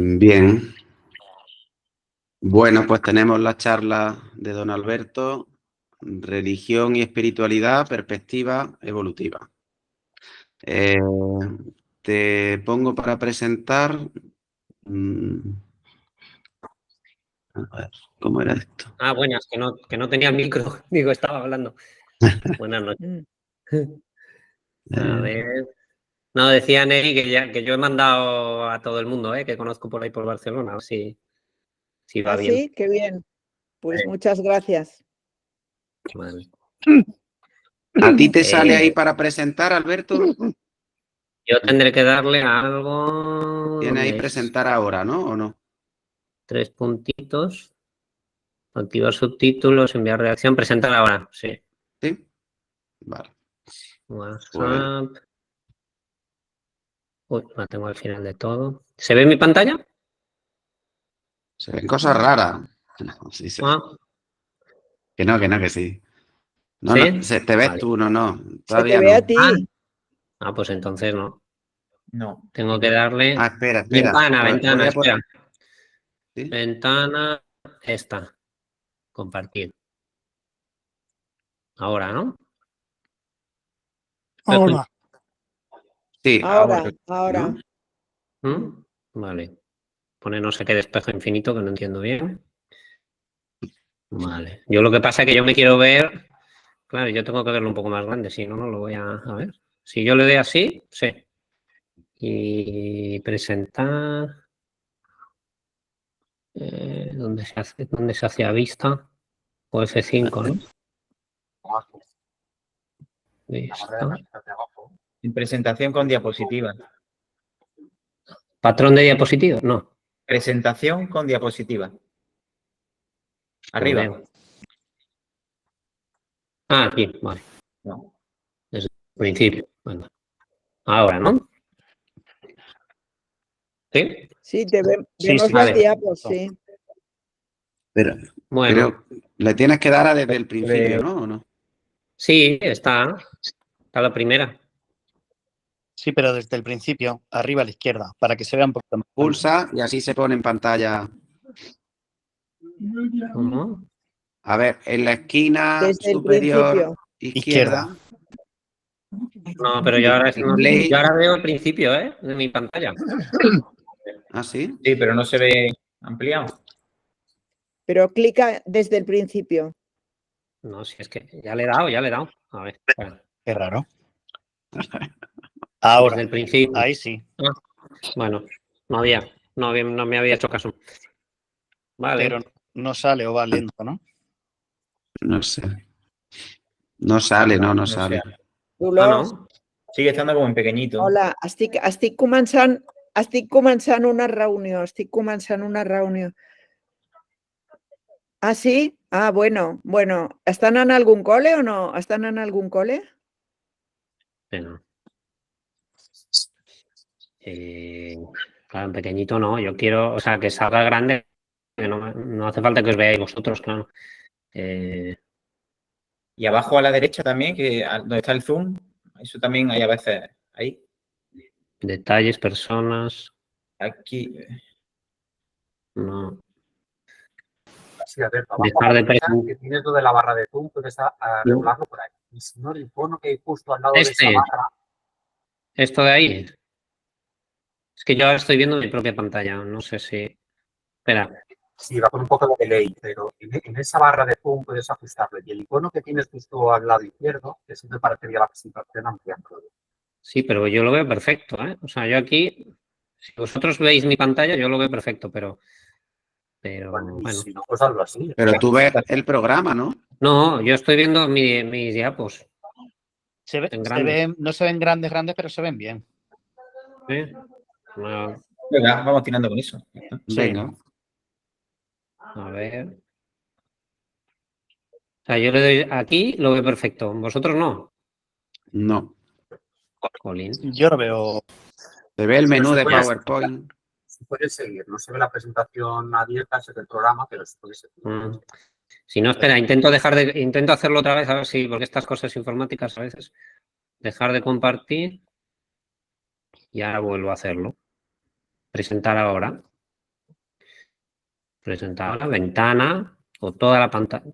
Bien. Bueno, pues tenemos la charla de don Alberto, Religión y espiritualidad, perspectiva evolutiva. Te pongo para presentar. A ver, ¿cómo era esto? Ah, buenas, que no tenía el micro. Digo, estaba hablando. Buenas noches. A ver. No, decía Neri que yo he mandado a todo el mundo, que conozco por ahí por Barcelona, a ver si va bien. Sí, qué bien. Pues muchas gracias. Vale. ¿A ti te sale ahí para presentar, Alberto? Yo tendré que darle a algo. Tiene ahí presentar ahora, ¿no? ¿O no? 3 puntitos. Activar subtítulos, enviar reacción, presentar ahora, sí. ¿Sí? Vale. WhatsApp. Uy, la tengo al final de todo. ¿Se ve mi pantalla? Se ven cosas raras. No, sí, sí. Ah, Que sí. No, ¿sí? no, te ves Vale. tú, no. Se Todavía te ve a no. ti. Ah, pues entonces no. No. Tengo que darle. Ah, espera. Ventana, Voy a espera. ¿Sí? Ventana, esta. Compartir. Ahora, ¿no? Ahora. Sí, Ahora. ¿no? Vale. Pone no sé qué de espejo infinito que no entiendo bien. Vale. Yo lo que pasa es que yo me quiero ver. Claro, yo tengo que verlo un poco más grande, si no, no lo voy a ver. Si yo le doy así, sí. Y presentar. ¿Dónde se hace a vista? O F5, ¿no? Vista. En presentación con diapositivas. ¿Patrón de diapositivas? No. Presentación con diapositivas. Arriba. Veo. Ah, aquí, vale. No. Desde el principio. Bueno. Ahora, ¿no? ¿Sí? Sí, vemos sí, las vale. diapos, sí. Bueno. Pero le tienes que dar desde el principio, ¿no? ¿O no? Sí, está la primera. Sí, pero desde el principio, arriba a la izquierda, para que se vea un poquito más. Pulsa y así se pone en pantalla. ¿Cómo? A ver, en la esquina Desde el superior principio. izquierda. No, pero yo ahora veo el principio, de mi pantalla. ¿Ah, sí? Sí, pero no se ve ampliado. Pero clica desde el principio. No, si es que ya le he dado. A ver, espera. Qué raro. Ahora, Desde el principio. ahí sí. Ah, bueno, no me había hecho caso. Vale. Pero no sale o va lento, ¿no? No sé. No sale, no sale. Dolors, no. Sigue estando como en pequeñito. hola, estic començant una reunió, Ah, sí? Ah, bueno. ¿Estan en algun cole o no? ¿Estan en algun cole? Bueno. Claro, en pequeñito no. Yo quiero, o sea, que salga grande. Que no hace falta que os veáis vosotros, claro. Y abajo a la derecha también, donde está el zoom, eso también hay a veces ahí. Detalles, personas. Aquí. No. Sí, a ver, Dejar de preguntar. que tienes lo de la barra de zoom, puedes regularlo por ahí. Y si no, el icono que hay justo al lado de esa barra. Esto de ahí. Es que yo ahora estoy viendo mi propia pantalla. No sé si. Espera. Sí, va con un poco de delay, pero en esa barra de zoom puedes ajustarlo. Y el icono que tienes justo al lado izquierdo, que siempre parecería la presentación ampliando. Sí, pero yo lo veo perfecto, O sea, yo aquí, si vosotros veis mi pantalla, yo lo veo perfecto, pero bueno. Si no, pues hazlo así. Pero tú ves el programa, ¿no? No, yo estoy viendo mis diapos. No se ven grandes, pero se ven bien. ¿Sí? No. Venga, vamos tirando con eso. Venga. A ver. O sea, yo le doy aquí, lo veo perfecto. ¿Vosotros no? No. Colín. Yo lo veo. Se ve el menú de PowerPoint. Se puede seguir, no se ve la presentación abierta, se ve el programa, pero se puede seguir. Si no, espera, intento hacerlo otra vez, a ver si, porque estas cosas informáticas a veces. Dejar de compartir y ahora vuelvo a hacerlo. Presentar ahora. presentado la ventana o toda la pantalla.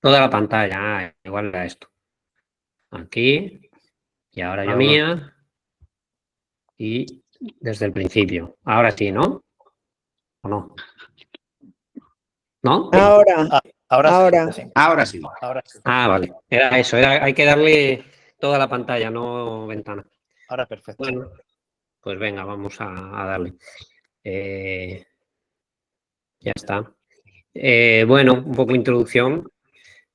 Toda la pantalla, igual era esto. Aquí, y ahora yo mía, y desde el principio. Ahora sí, ¿no? ¿O no? ¿No? Ahora. Sí. Ahora sí. Ahora sí. Ah, vale. Era eso, hay que darle toda la pantalla, no ventana. Ahora perfecto. Bueno, pues venga, vamos a darle. Ya está. Bueno, un poco introducción.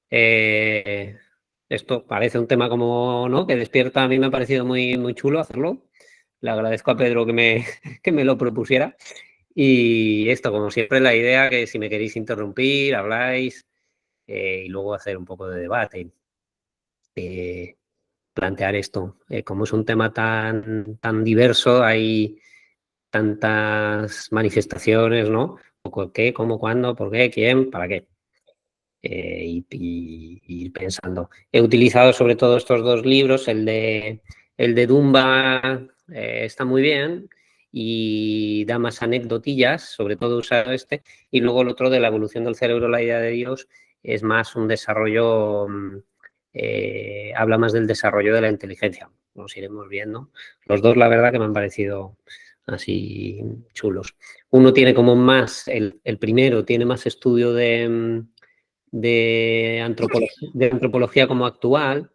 Esto parece un tema como, ¿no? Que despierta, a mí me ha parecido muy, muy chulo hacerlo. Le agradezco a Pedro que me lo propusiera. Y esto, como siempre, la idea que si me queréis interrumpir, habláis y luego hacer un poco de debate. Plantear esto. Como es un tema tan diverso, hay tantas manifestaciones, ¿no? ¿Qué, cómo, cuándo, por qué, quién, para qué? Y ir pensando. He utilizado sobre todo estos dos libros, el de Dumba está muy bien y da más anecdotillas, sobre todo he usado este, y luego el otro de la evolución del cerebro, la idea de Dios, es más un desarrollo, habla más del desarrollo de la inteligencia. Nos iremos viendo. Los dos, la verdad, que me han parecido así chulos. Uno tiene como más, el primero tiene más estudio de antropología como actual,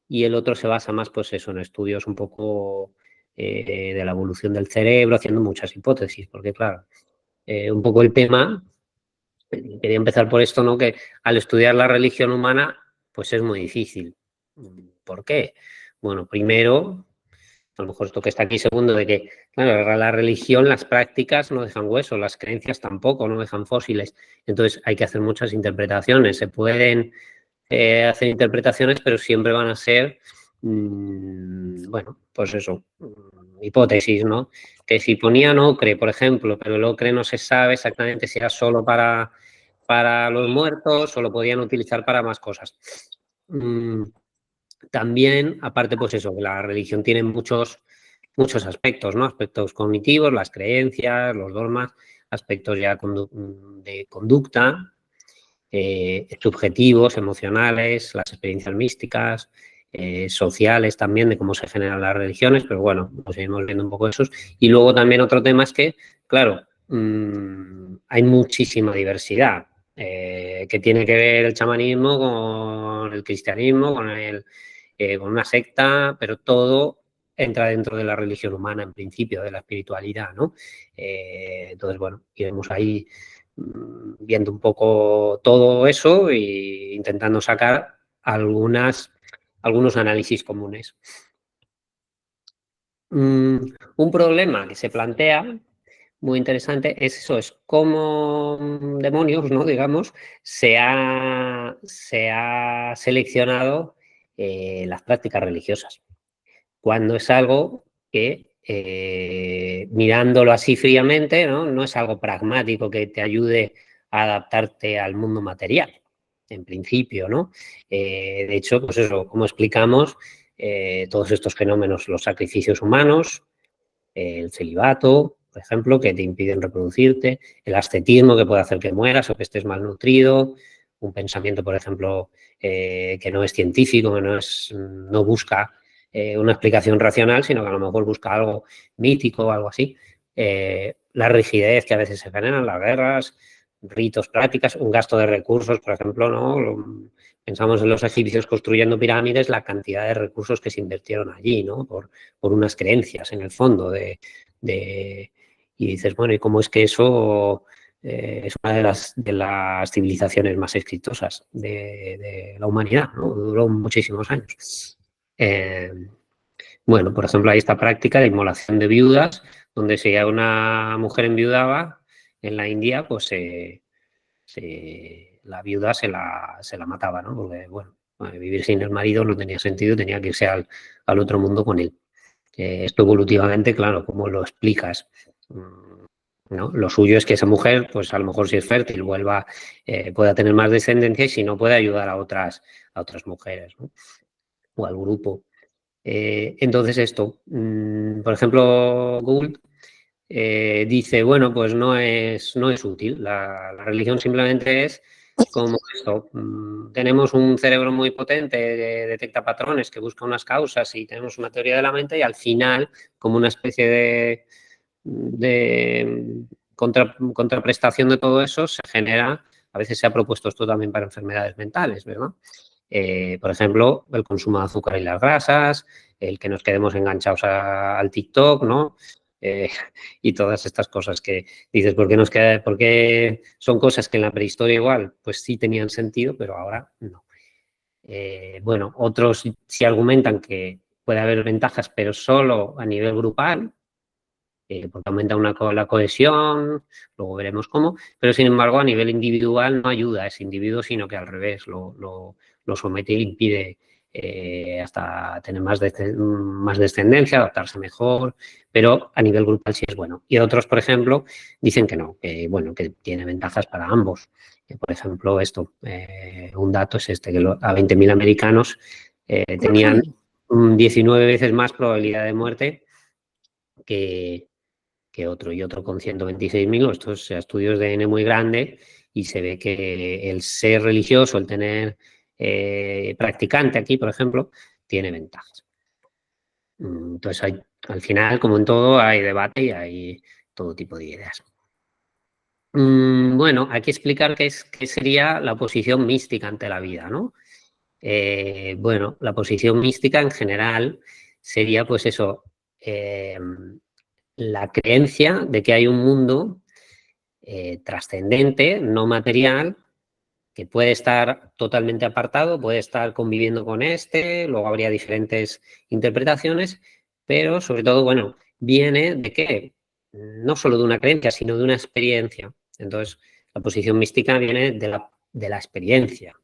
y el otro se basa más, pues eso, en estudios un poco de la evolución del cerebro, haciendo muchas hipótesis, porque claro, un poco el tema, quería empezar por esto, ¿no? Que al estudiar la religión humana, pues es muy difícil. ¿Por qué? Bueno, primero, a lo mejor esto que está aquí, segundo, de que, claro, la religión, las prácticas no dejan huesos, las creencias tampoco, no dejan fósiles. Entonces hay que hacer muchas interpretaciones. Se pueden hacer interpretaciones, pero siempre van a ser, bueno, pues eso, hipótesis, ¿no? Que si ponía ocre, por ejemplo, pero el ocre no se sabe exactamente si era solo para los muertos o lo podían utilizar para más cosas. También, aparte, pues eso, que la religión tiene muchos aspectos, ¿no? Aspectos cognitivos, las creencias, los dogmas, aspectos ya de conducta, subjetivos, emocionales, las experiencias místicas, sociales también, de cómo se generan las religiones, pero bueno, pues seguimos viendo un poco esos. Y luego también otro tema es que, claro, hay muchísima diversidad, que tiene que ver el chamanismo con el cristianismo, con una secta, pero todo entra dentro de la religión humana, en principio, de la espiritualidad, ¿no? Entonces, bueno, iremos ahí viendo un poco todo eso e intentando sacar algunos análisis comunes. Un problema que se plantea muy interesante es eso, es cómo demonios, ¿no? Digamos, se ha seleccionado las prácticas religiosas, cuando es algo que, mirándolo así fríamente, no es algo pragmático que te ayude a adaptarte al mundo material, en principio, ¿no? De hecho, pues eso, como explicamos, todos estos fenómenos, los sacrificios humanos, el celibato, por ejemplo, que te impiden reproducirte, el ascetismo, que puede hacer que mueras o que estés malnutrido, un pensamiento, por ejemplo, que no es científico, que no busca una explicación racional, sino que a lo mejor busca algo mítico o algo así. La rigidez que a veces se genera, las guerras, ritos, prácticas, un gasto de recursos, por ejemplo, ¿no? Pensamos en los egipcios construyendo pirámides, la cantidad de recursos que se invirtieron allí, ¿no? Por unas creencias, en el fondo, y dices, bueno, ¿y cómo es que eso es una de las civilizaciones más exitosas de la humanidad, ¿no? Duró muchísimos años. Bueno, por ejemplo, hay esta práctica de inmolación de viudas, donde si una mujer enviudaba en la India, pues la viuda se la mataba, ¿no? Porque, bueno, vivir sin el marido no tenía sentido, tenía que irse al otro mundo con él. Esto evolutivamente, claro, ¿cómo lo explicas? ¿No? Lo suyo es que esa mujer, pues a lo mejor si es fértil, pueda tener más descendencia, y si no, puede ayudar a otras mujeres, ¿no? O al grupo. Entonces esto, por ejemplo, Gould dice, bueno, pues no es útil. La religión simplemente es como esto. Tenemos un cerebro muy potente, detecta patrones, que busca unas causas y tenemos una teoría de la mente y al final, como una especie de contraprestación de todo eso, se genera, a veces se ha propuesto esto también para enfermedades mentales, ¿verdad? Por ejemplo, el consumo de azúcar y las grasas, el que nos quedemos enganchados al TikTok, ¿no? Y todas estas cosas que dices, ¿por qué son cosas que en la prehistoria igual, pues sí tenían sentido, pero ahora no? Bueno, otros sí argumentan que puede haber ventajas, pero solo a nivel grupal, porque aumenta la cohesión, luego veremos cómo, pero sin embargo a nivel individual no ayuda a ese individuo, sino que al revés, lo somete y le impide hasta tener más descendencia, adaptarse mejor, pero a nivel grupal sí es bueno. Y otros, por ejemplo, dicen que no, bueno, que tiene ventajas para ambos. Por ejemplo, un dato es que a 20.000 americanos tenían 19 veces más probabilidad de muerte que otro, y otro con 126.000. Estos estudios de N muy grande, y se ve que el ser religioso, el tener practicante aquí, por ejemplo, tiene ventajas. Entonces, al final, como en todo, hay debate y hay todo tipo de ideas. Bueno, hay que explicar qué sería la posición mística ante la vida, ¿no? Bueno, la posición mística en general sería, pues eso, la creencia de que hay un mundo trascendente, no material, que puede estar totalmente apartado, puede estar conviviendo con luego habría diferentes interpretaciones, pero sobre todo, bueno, viene de qué, no solo de una creencia, sino de una experiencia. Entonces, la posición mística viene de la experiencia.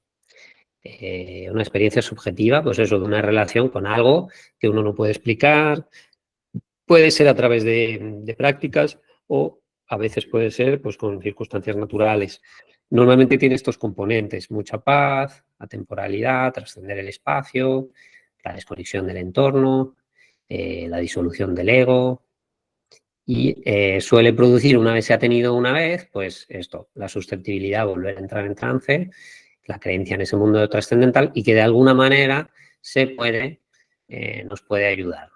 Una experiencia subjetiva, pues eso, de una relación con algo que uno no puede explicar, puede ser a través de prácticas o a veces puede ser pues con circunstancias naturales. Normalmente tiene estos componentes: mucha paz, atemporalidad, trascender el espacio, la desconexión del entorno, la disolución del ego, y suele producir, una vez se ha tenido una vez, pues esto, la susceptibilidad a volver a entrar en trance, la creencia en ese mundo trascendental, y que de alguna manera nos puede ayudar.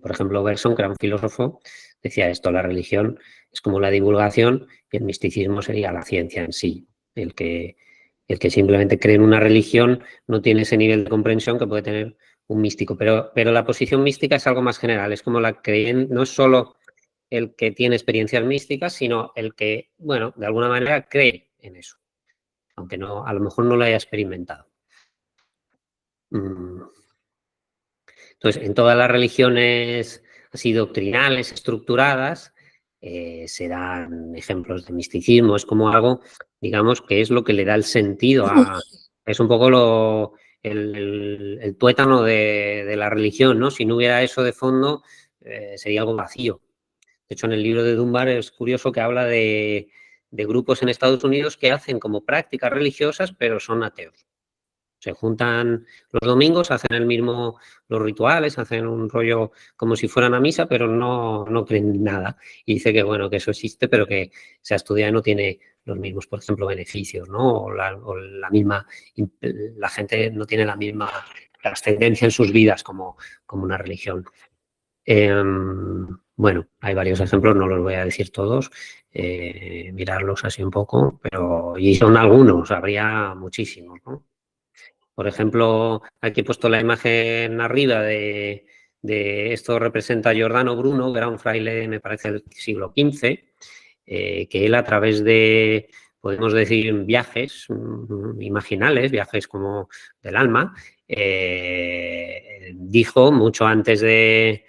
Por ejemplo, Bergson, que era un filósofo, decía esto: la religión es como la divulgación y el misticismo sería la ciencia en sí. El que simplemente cree en una religión no tiene ese nivel de comprensión que puede tener un místico. Pero la posición mística es algo más general, es como no es solo el que tiene experiencias místicas, sino el que, bueno, de alguna manera cree en eso, aunque a lo mejor no lo haya experimentado. Entonces, en todas las religiones así doctrinales, estructuradas, se dan ejemplos de misticismo. Es como algo, digamos, que es lo que le da el sentido es un poco el tuétano de la religión, ¿no? Si no hubiera eso de fondo, sería algo vacío. De hecho, en el libro de Dunbar es curioso que habla de grupos en Estados Unidos que hacen como prácticas religiosas, pero son ateos. Se juntan los domingos, hacen los rituales, hacen un rollo como si fueran a misa, pero no creen nada. Y dice que, bueno, que eso existe, pero que se ha estudiado y no tiene los mismos, por ejemplo, beneficios, ¿no? La gente no tiene la misma trascendencia en sus vidas como una religión. Bueno, hay varios ejemplos, no los voy a decir todos, mirarlos así un poco, y son algunos, habría muchísimos, ¿no? Por ejemplo, aquí he puesto la imagen arriba de esto, representa a Giordano Bruno, que era un fraile, me parece, del siglo XV, que él, a través de, podemos decir, viajes imaginales, viajes como del alma, dijo, mucho antes de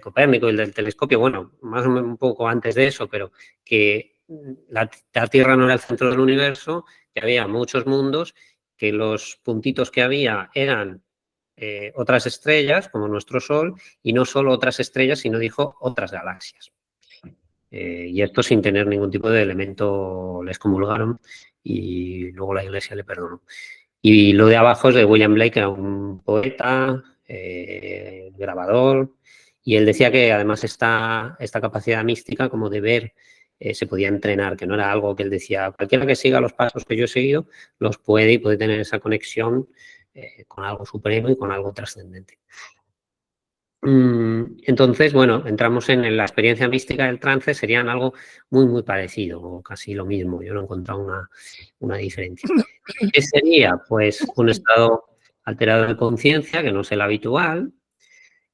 Copérnico y del telescopio, bueno, más o menos un poco antes de eso, pero que la Tierra no era el centro del universo, que había muchos mundos, que los puntitos que había eran otras estrellas, como nuestro Sol, y no solo otras estrellas, sino dijo otras galaxias. Y esto sin tener ningún tipo de elemento, les comulgaron y luego la Iglesia le perdonó. Y lo de abajo es de William Blake, que era un poeta, grabador, Y él decía que además esta capacidad mística como de ver se podía entrenar, que no era algo que él decía, cualquiera que siga los pasos que yo he seguido los puede y puede tener esa conexión con algo supremo y con algo trascendente. Entonces, bueno, entramos en la experiencia mística del trance, serían algo muy, muy parecido, o casi lo mismo. Yo no he encontrado una diferencia. ¿Qué sería? Pues un estado alterado de conciencia, que no es el habitual,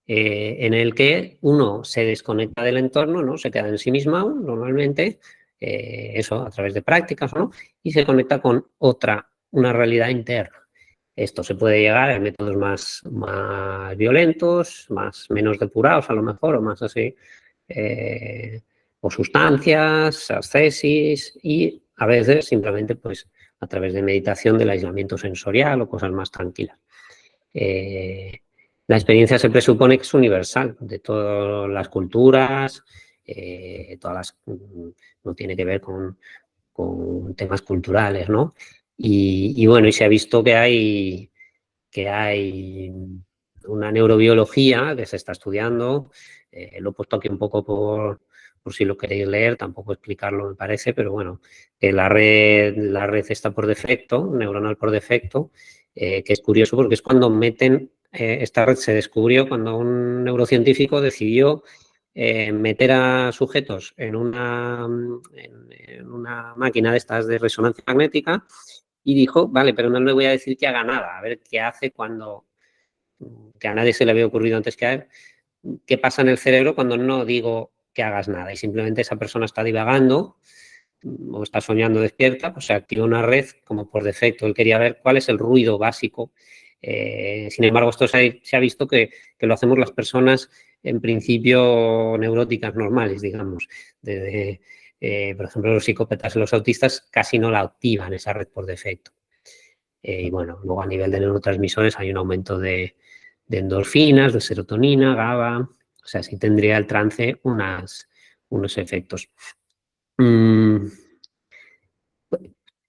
en el que uno se desconecta del entorno, ¿no? Se queda en sí mismo normalmente, eso a través de prácticas, ¿no? Y se conecta con una realidad interna. Esto se puede llegar a métodos más violentos, menos depurados a lo mejor, o más así, o sustancias, ascesis, y a veces simplemente pues a través de meditación del aislamiento sensorial o cosas más tranquilas. La experiencia se presupone que es universal, de todas las culturas, no tiene que ver con temas culturales, ¿no? Y bueno, y se ha visto que hay una neurobiología que se está estudiando, lo he puesto aquí un poco por si lo queréis leer, tampoco explicarlo me parece, pero bueno, que la red está por defecto, neuronal por defecto, que es curioso porque es cuando esta red se descubrió cuando un neurocientífico decidió meter a sujetos en una máquina de estas de resonancia magnética y dijo, vale, pero no le voy a decir que haga nada, a ver qué hace que a nadie se le había ocurrido antes que a él, qué pasa en el cerebro cuando no digo que hagas nada y simplemente esa persona está divagando o está soñando despierta, pues se activa una red como por defecto. Él quería ver cuál es el ruido básico. Sin embargo, esto se ha visto que lo hacemos las personas en principio neuróticas normales, digamos. Por ejemplo, los psicópatas y los autistas casi no la activan esa red por defecto. Y bueno, luego a nivel de neurotransmisores hay un aumento de endorfinas, de serotonina, GABA. O sea, sí tendría el trance unos efectos.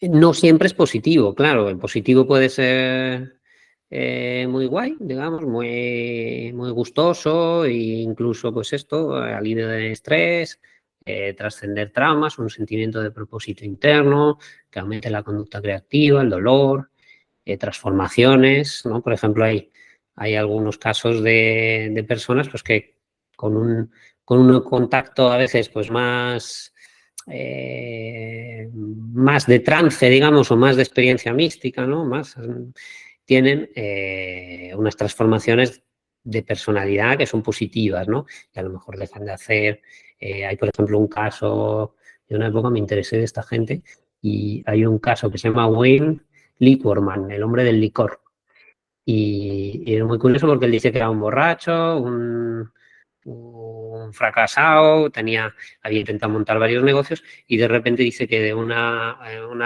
No siempre es positivo, claro. El positivo puede ser muy guay, digamos, muy gustoso e incluso, pues esto, alivio de estrés, trascender traumas, un sentimiento de propósito interno, que aumente la conducta creativa, el dolor, transformaciones, ¿no? Por ejemplo, hay algunos casos de personas pues, que con un contacto a veces pues más de trance, digamos, o más de experiencia mística, ¿no? Tienen unas transformaciones de personalidad que son positivas, ¿no? Que a lo mejor dejan de hacer. Hay, por ejemplo, un caso, de una época me interesé de esta gente, y hay un caso que se llama Wayne Liquorman, el hombre del licor. Y es muy curioso porque él dice que era un borracho, un fracasado, había intentado montar varios negocios y de repente dice que una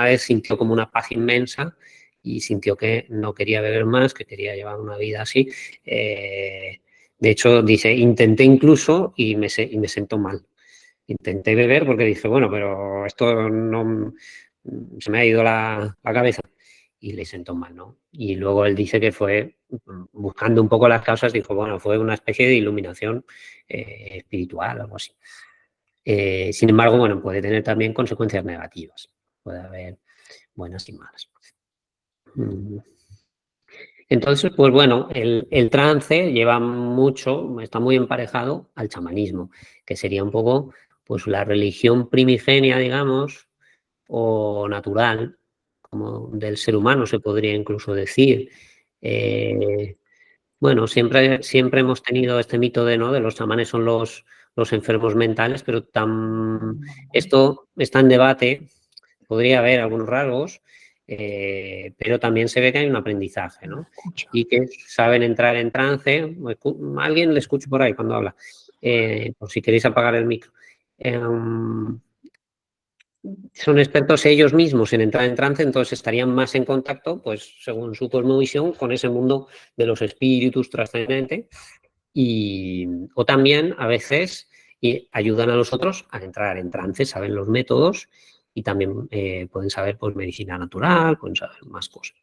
vez sintió como una paz inmensa y sintió que no quería beber más, que quería llevar una vida así. De hecho, dice, intenté incluso y me sentó mal. Intenté beber porque dije, bueno, pero esto no se me ha ido la cabeza. Y le sentó mal, ¿no? Y luego él dice que fue, buscando un poco las causas, dijo, bueno, fue una especie de iluminación espiritual, algo así. Sin embargo, bueno, puede tener también consecuencias negativas. Puede haber buenas y malas. Entonces, pues bueno, el trance está muy emparejado al chamanismo, que sería un poco, pues la religión primigenia, digamos, o natural, como del ser humano se podría incluso decir. Bueno, siempre hemos tenido este mito de los chamanes son los enfermos mentales, pero esto está en debate, podría haber algunos rasgos, pero también se ve que hay un aprendizaje, ¿no? Y que saben entrar en trance. Alguien le escucho por ahí cuando habla, por si queréis apagar el micro. Son expertos ellos mismos en entrar en trance, entonces estarían más en contacto, pues según su cosmovisión, con ese mundo de los espíritus trascendentes, o también a veces ayudan a los otros a entrar en trance, saben los métodos y también pueden saber pues medicina natural, pueden saber más cosas.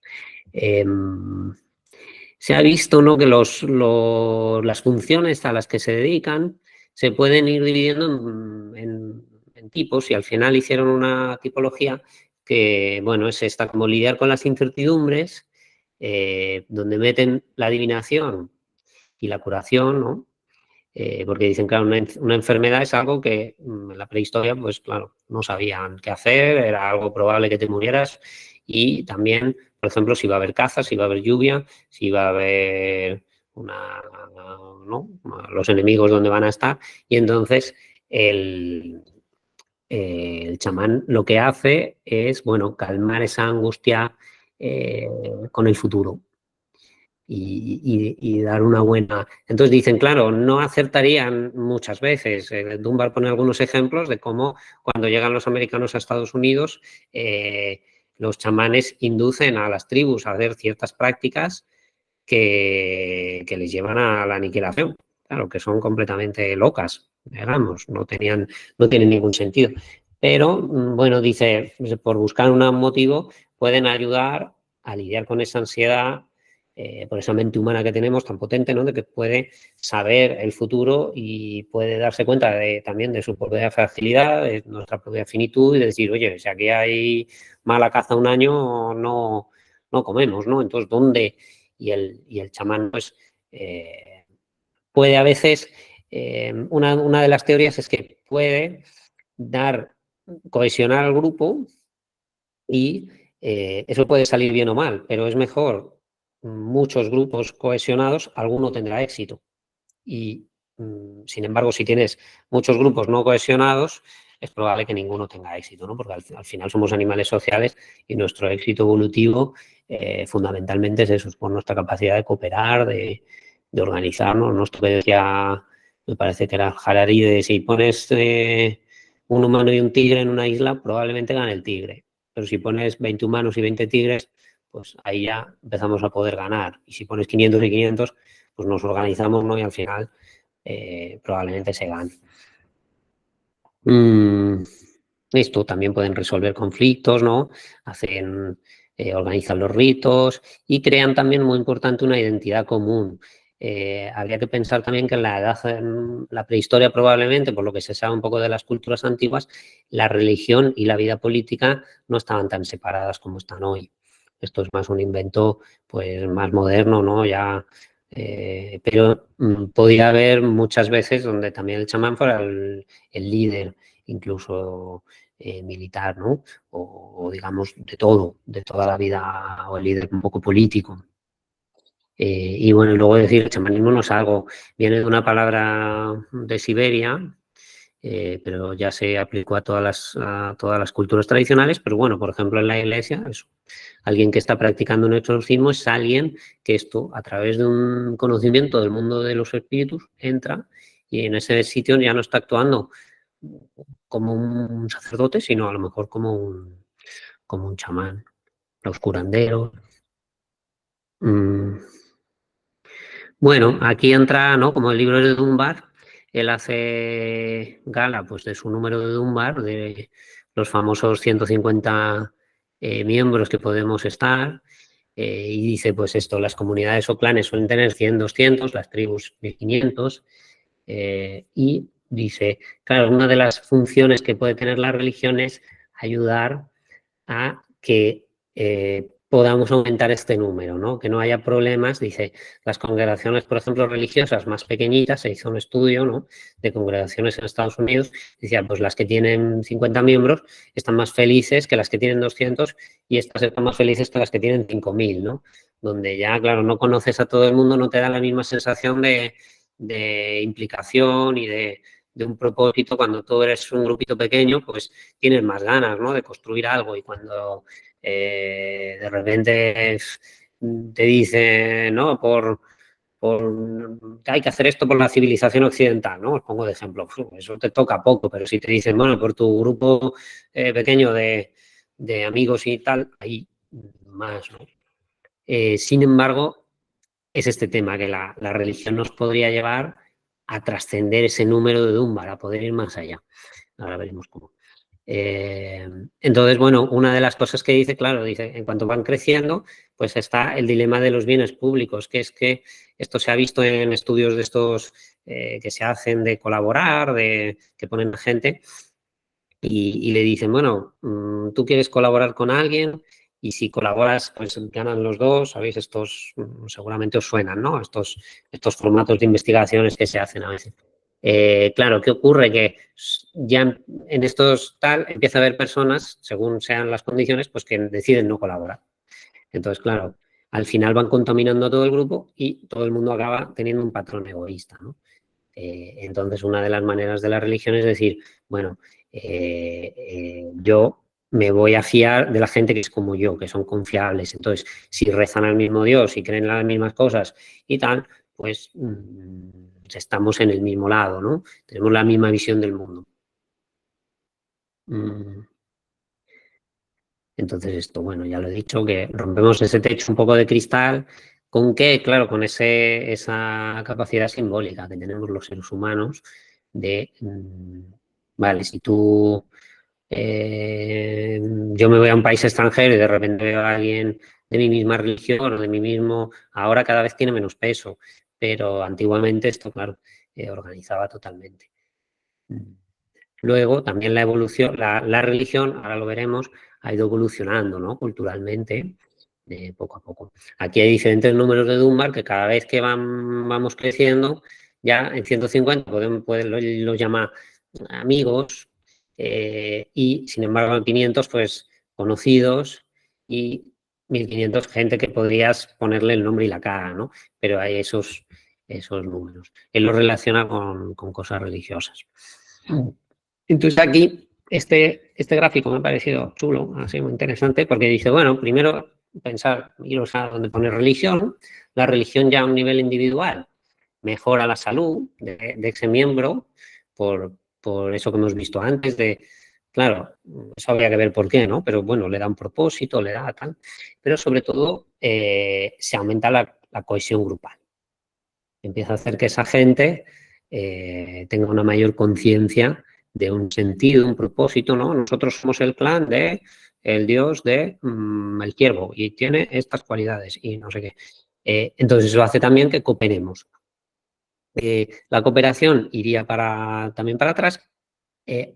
se ha visto, ¿no?, que las funciones a las que se dedican se pueden ir dividiendo en tipos, y al final hicieron una tipología que, bueno, es esta, como lidiar con las incertidumbres, donde meten la adivinación y la curación, ¿no? Porque dicen, claro, una enfermedad es algo que en la prehistoria, pues claro, no sabían qué hacer, era algo probable que te murieras, y también, por ejemplo, si va a haber caza, si va a haber lluvia, si va a haber ¿no?, los enemigos dónde van a estar, y entonces el chamán lo que hace es, bueno, calmar esa angustia con el futuro. Y dar una buena... Entonces dicen, claro, no acertarían muchas veces. Dunbar pone algunos ejemplos de cómo cuando llegan los americanos a Estados Unidos, los chamanes inducen a las tribus a hacer ciertas prácticas que les llevan a la aniquilación. Claro, que son completamente locas, digamos, no tienen ningún sentido. Pero, bueno, dice, por buscar un motivo, pueden ayudar a lidiar con esa ansiedad, por esa mente humana que tenemos tan potente, ¿no?, de que puede saber el futuro y puede darse cuenta también de su propia fragilidad, de nuestra propia finitud, y de decir, oye, si aquí hay mala caza un año, no comemos, ¿no? Entonces, ¿dónde? Y el chamán, pues, puede a veces, una de las teorías es que puede cohesionar al grupo, y eso puede salir bien o mal, pero es mejor muchos grupos cohesionados, alguno tendrá éxito. Y, sin embargo, si tienes muchos grupos no cohesionados, es probable que ninguno tenga éxito, ¿no? Porque al final somos animales sociales, y nuestro éxito evolutivo fundamentalmente es eso, es por nuestra capacidad de cooperar, de organizarnos. ¿No? Esto que decía, me parece que era Harari, de si pones un humano y un tigre en una isla, probablemente gane el tigre. Pero si pones 20 humanos y 20 tigres, pues ahí ya empezamos a poder ganar. Y si pones 500 y 500, pues nos organizamos, ¿no? Y al final probablemente se gane. Esto también pueden resolver conflictos, ¿no? Organizan los ritos y crean también, muy importante, una identidad común. Habría que pensar también que en la prehistoria, probablemente, por lo que se sabe un poco de las culturas antiguas, la religión y la vida política no estaban tan separadas como están hoy. Esto es más un invento, pues, más moderno, ¿no? Ya, pero podía haber muchas veces donde también el chamán fuera el líder, incluso militar, ¿no? O digamos, de toda la vida, o el líder un poco político. Y bueno, y luego decir, el chamanismo no es algo, viene de una palabra de Siberia, pero ya se aplicó a todas las culturas tradicionales. Pero bueno, por ejemplo, en la iglesia, alguien que está practicando un exorcismo es alguien que a través de un conocimiento del mundo de los espíritus, entra, y en ese sitio ya no está actuando como un sacerdote, sino a lo mejor como un chamán, los curanderos. Bueno, aquí entra, ¿no?, como el libro de Dunbar, él hace gala, pues, de su número de Dunbar, de los famosos 150 miembros que podemos estar, y dice, pues esto, las comunidades o clanes suelen tener 100, 200, las tribus 1500, y dice, claro, una de las funciones que puede tener la religión es ayudar a que podamos aumentar este número, ¿no? Que no haya problemas. Dice, las congregaciones, por ejemplo, religiosas más pequeñitas, se hizo un estudio, ¿no?, de congregaciones en Estados Unidos, decía, pues las que tienen 50 miembros están más felices que las que tienen 200, y estas están más felices que las que tienen 5.000, ¿no? Donde ya, claro, no conoces a todo el mundo, no te da la misma sensación de implicación y de un propósito. Cuando tú eres un grupito pequeño, pues tienes más ganas, ¿no?, de construir algo, y cuando de repente te dicen, ¿no?, hay que hacer esto por la civilización occidental, ¿no? Os pongo de ejemplo, eso te toca poco. Pero si te dicen, bueno, por tu grupo pequeño de amigos y tal, ahí más, ¿no? Sin embargo, es este tema, que la religión nos podría llevar a trascender ese número de Dunbar, a poder ir más allá. Ahora veremos cómo. Entonces, bueno, una de las cosas que dice, claro, dice, en cuanto van creciendo, pues está el dilema de los bienes públicos, que es que esto se ha visto en estudios de estos que se hacen de colaborar, que ponen gente y le dicen, bueno, tú quieres colaborar con alguien y si colaboras, pues ganan los dos, ¿sabéis? Estos seguramente os suenan, ¿no? Estos formatos de investigaciones que se hacen a veces. Claro, ¿qué ocurre? Que ya en estos tal empieza a haber personas, según sean las condiciones, pues que deciden no colaborar. Entonces, claro, al final van contaminando a todo el grupo y todo el mundo acaba teniendo un patrón egoísta, ¿no? Entonces, una de las maneras de la religión es decir, bueno, yo me voy a fiar de la gente que es como yo, que son confiables. Entonces, si rezan al mismo Dios y creen las mismas cosas y tal, pues estamos en el mismo lado, ¿no? Tenemos la misma visión del mundo. Entonces esto, bueno, ya lo he dicho, que rompemos ese techo un poco de cristal. ¿Con qué? Claro, con esa capacidad simbólica que tenemos los seres humanos de, vale, si tú, yo me voy a un país extranjero y de repente veo a alguien de mi misma religión o de mi mismo, ahora cada vez tiene menos peso, pero antiguamente esto, claro, organizaba totalmente. Luego, también la evolución, la religión, ahora lo veremos, ha ido evolucionando, ¿no? Culturalmente, poco a poco. Aquí hay diferentes números de Dunbar que cada vez que vamos creciendo, ya en 150 los llama amigos y, sin embargo, en 500, pues, conocidos y 1500, gente que podrías ponerle el nombre y la cara, ¿no? Pero hay esos números. Él lo relaciona con cosas religiosas. Entonces aquí este gráfico me ha parecido chulo, así muy interesante, porque dice, bueno, primero pensar, iros a donde pone religión, la religión ya a un nivel individual mejora la salud de ese miembro por eso que hemos visto antes de, claro, eso habría que ver por qué, ¿no? Pero bueno, le da un propósito, le da tal, pero sobre todo se aumenta la cohesión grupal. Empieza a hacer que esa gente tenga una mayor conciencia de un sentido, un propósito, ¿no? Nosotros somos el clan de el dios de el ciervo y tiene estas cualidades y no sé qué. Entonces eso hace también que cooperemos. La cooperación iría también para atrás,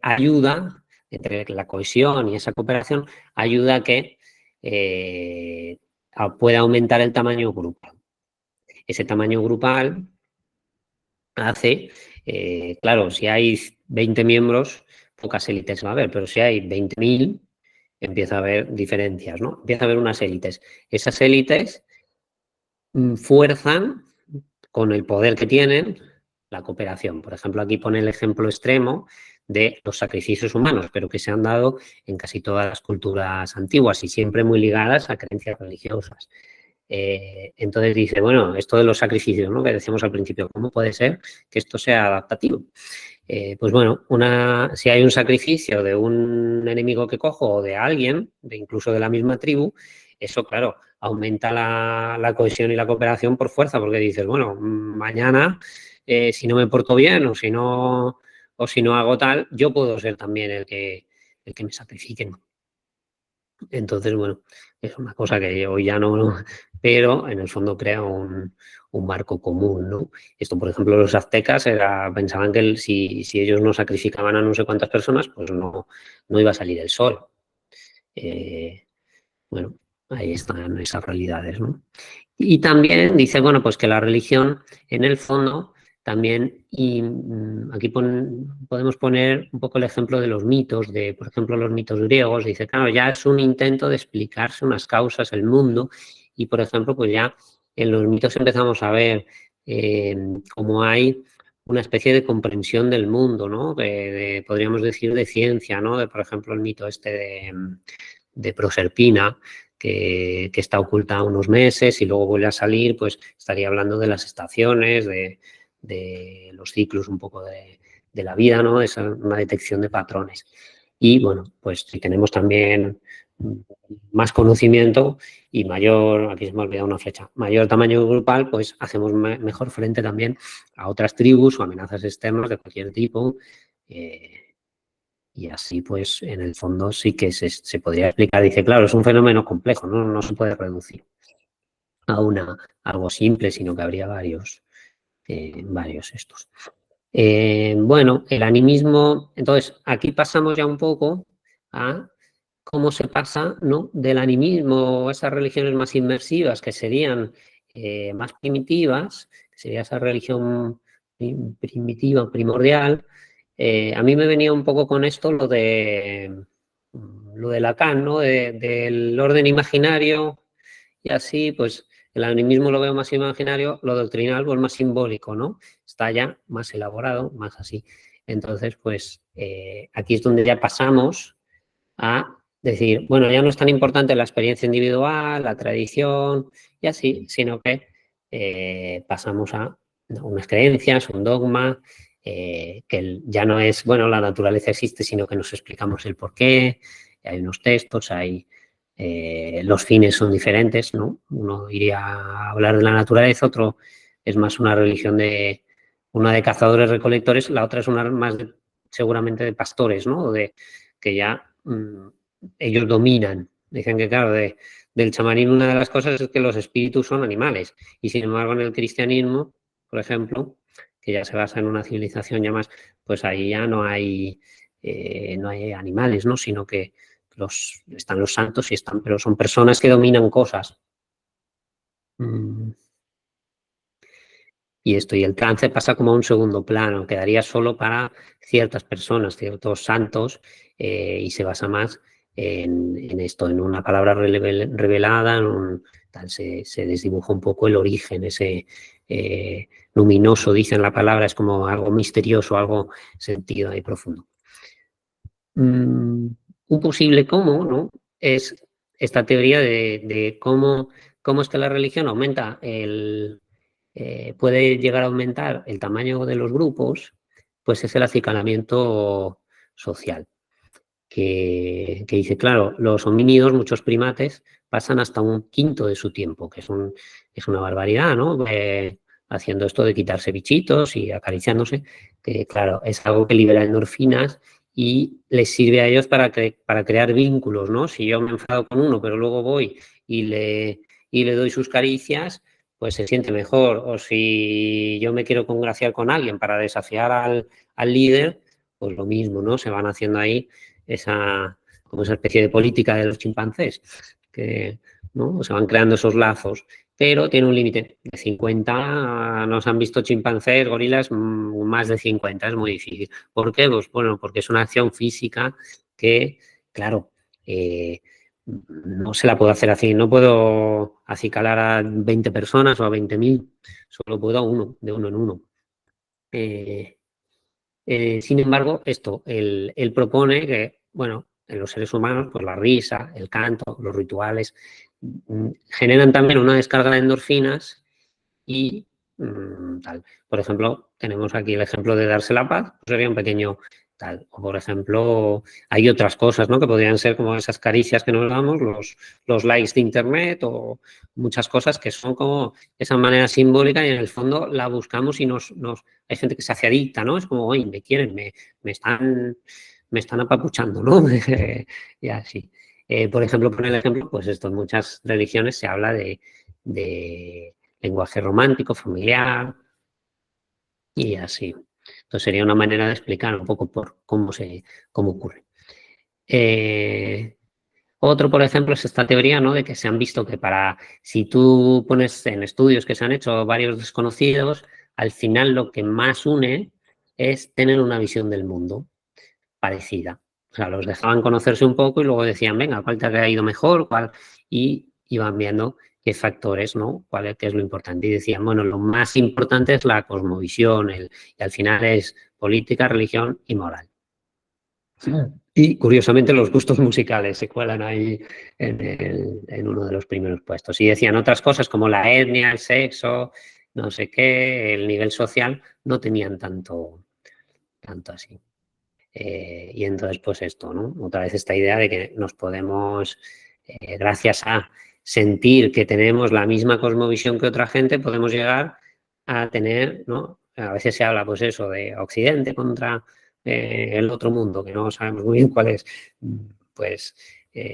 ayuda, entre la cohesión y esa cooperación, ayuda a que pueda aumentar el tamaño grupal. Ese tamaño grupal hace, claro, si hay 20 miembros, pocas élites va a haber, pero si hay 20.000, empieza a haber diferencias, ¿no? Empieza a haber unas élites. Esas élites fuerzan, con el poder que tienen, la cooperación. Por ejemplo, aquí pone el ejemplo extremo de los sacrificios humanos, pero que se han dado en casi todas las culturas antiguas y siempre muy ligadas a creencias religiosas. Entonces dice, bueno, esto de los sacrificios, ¿no? Que decíamos al principio, ¿cómo puede ser que esto sea adaptativo? Pues bueno, si hay un sacrificio de un enemigo que cojo o de alguien, incluso de la misma tribu, eso, claro, aumenta la cohesión y la cooperación por fuerza, porque dices, bueno, mañana, si no me porto bien o si no hago tal, yo puedo ser también el que me sacrifiquen. Entonces, bueno, es una cosa que hoy ya no, pero en el fondo crea un marco común, ¿no? Esto, por ejemplo, los aztecas pensaban que si ellos no sacrificaban a no sé cuántas personas, pues no iba a salir el sol. Bueno, ahí están esas realidades, ¿no? Y también dice, bueno, pues que la religión, en el fondo, también, y aquí podemos poner un poco el ejemplo de los mitos, por ejemplo, los mitos griegos. Dice, claro, ya es un intento de explicarse unas causas, el mundo, y por ejemplo, pues ya en los mitos empezamos a ver cómo hay una especie de comprensión del mundo, ¿no? Podríamos decir de ciencia, ¿no? Por ejemplo, el mito este de Proserpina, que está oculta unos meses y luego vuelve a salir, pues estaría hablando de las estaciones, de los ciclos un poco de la vida, ¿no? Es una detección de patrones. Y bueno, pues si tenemos también más conocimiento y mayor, aquí se me ha olvidado una flecha, mayor tamaño grupal, pues hacemos mejor frente también a otras tribus o amenazas externas de cualquier tipo. Y Y así, pues, en el fondo sí que se podría explicar. Dice, claro, es un fenómeno complejo, ¿no? No se puede reducir a algo simple, sino que habría varios estos. Bueno, el animismo, entonces, aquí pasamos ya un poco a cómo se pasa, ¿no?, del animismo, esas religiones más inmersivas, que serían más primitivas, que sería esa religión primitiva, primordial. A mí me venía un poco con esto lo de Lacan, ¿no?, del orden imaginario, y así, pues, el animismo lo veo más imaginario, lo doctrinal, pues, más simbólico, ¿no? Está ya más elaborado, más así. Entonces, pues, aquí es donde ya pasamos a decir, bueno, ya no es tan importante la experiencia individual, la tradición y así, sino que pasamos a unas creencias, un dogma, que ya no es, bueno, la naturaleza existe, sino que nos explicamos el porqué, hay unos textos, los fines son diferentes, ¿no? Uno iría a hablar de la naturaleza, otro es más una religión una de cazadores-recolectores, la otra es una más seguramente de pastores, ¿no? Que ya ellos dominan. Dicen que, claro, del chamanismo una de las cosas es que los espíritus son animales. Y sin embargo, en el cristianismo, por ejemplo, que ya se basa en una civilización ya más, pues ahí ya no hay animales, ¿no? Sino que están los santos pero son personas que dominan cosas. Y el trance pasa como a un segundo plano, quedaría solo para ciertas personas, ciertos santos, y se basa más en esto, en una palabra revelada, se desdibuja un poco el origen, ese luminoso, dicen la palabra, es como algo misterioso, algo sentido y profundo. Un posible cómo, ¿no?, es esta teoría de cómo es que la religión aumenta puede llegar a aumentar el tamaño de los grupos, pues es el acicalamiento social. Que dice, claro, los homínidos, muchos primates, pasan hasta 1/5 de su tiempo, que es una barbaridad, ¿no? Haciendo esto de quitarse bichitos y acariciándose, que claro, es algo que libera endorfinas y les sirve a ellos para crear vínculos, ¿no? Si yo me enfado con uno, pero luego voy y le doy sus caricias, pues se siente mejor. O si yo me quiero congraciar con alguien para desafiar al líder, pues lo mismo, ¿no? Se van haciendo ahí como esa especie de política de los chimpancés, que, ¿no?, se van creando esos lazos, pero tiene un límite de 50, nos han visto chimpancés, gorilas, más de 50, es muy difícil. ¿Por qué? Pues bueno, porque es una acción física que, claro, no se la puedo hacer así, no puedo acicalar a 20 personas o a 20.000, solo puedo a uno, de uno en uno. Sin embargo, él propone que, bueno, en los seres humanos, pues la risa, el canto, los rituales, generan también una descarga de endorfinas y tal. Por ejemplo, tenemos aquí el ejemplo de darse la paz, pues sería un pequeño tal. O, por ejemplo, hay otras cosas, ¿no?, que podrían ser como esas caricias que nos damos, los likes de internet o muchas cosas que son como esa manera simbólica y en el fondo la buscamos y hay gente que se hace adicta, ¿no? Es como, oye, me quieren, me están apapuchando, ¿no? Y así. Por ejemplo, poner el ejemplo, pues esto, en muchas religiones se habla de lenguaje romántico, familiar y así. Entonces sería una manera de explicar un poco cómo ocurre. Otro, por ejemplo, es esta teoría, ¿no?, de que se han visto que si tú pones en estudios que se han hecho varios desconocidos, al final lo que más une es tener una visión del mundo parecida. O sea, los dejaban conocerse un poco y luego decían, venga, ¿cuál te ha ido mejor? ¿Cuál? Y iban viendo qué factores, ¿no?, qué es lo importante. Y decían, bueno, lo más importante es la cosmovisión, y al final es política, religión y moral. Y, curiosamente, los gustos musicales se cuelan ahí en uno de los primeros puestos. Y decían otras cosas como la etnia, el sexo, no sé qué, el nivel social, no tenían tanto así. Y entonces, pues esto, ¿no? Otra vez esta idea de que nos podemos, gracias a sentir que tenemos la misma cosmovisión que otra gente, podemos llegar a tener, ¿no? A veces se habla, pues eso, de Occidente contra el otro mundo, que no sabemos muy bien cuál es, pues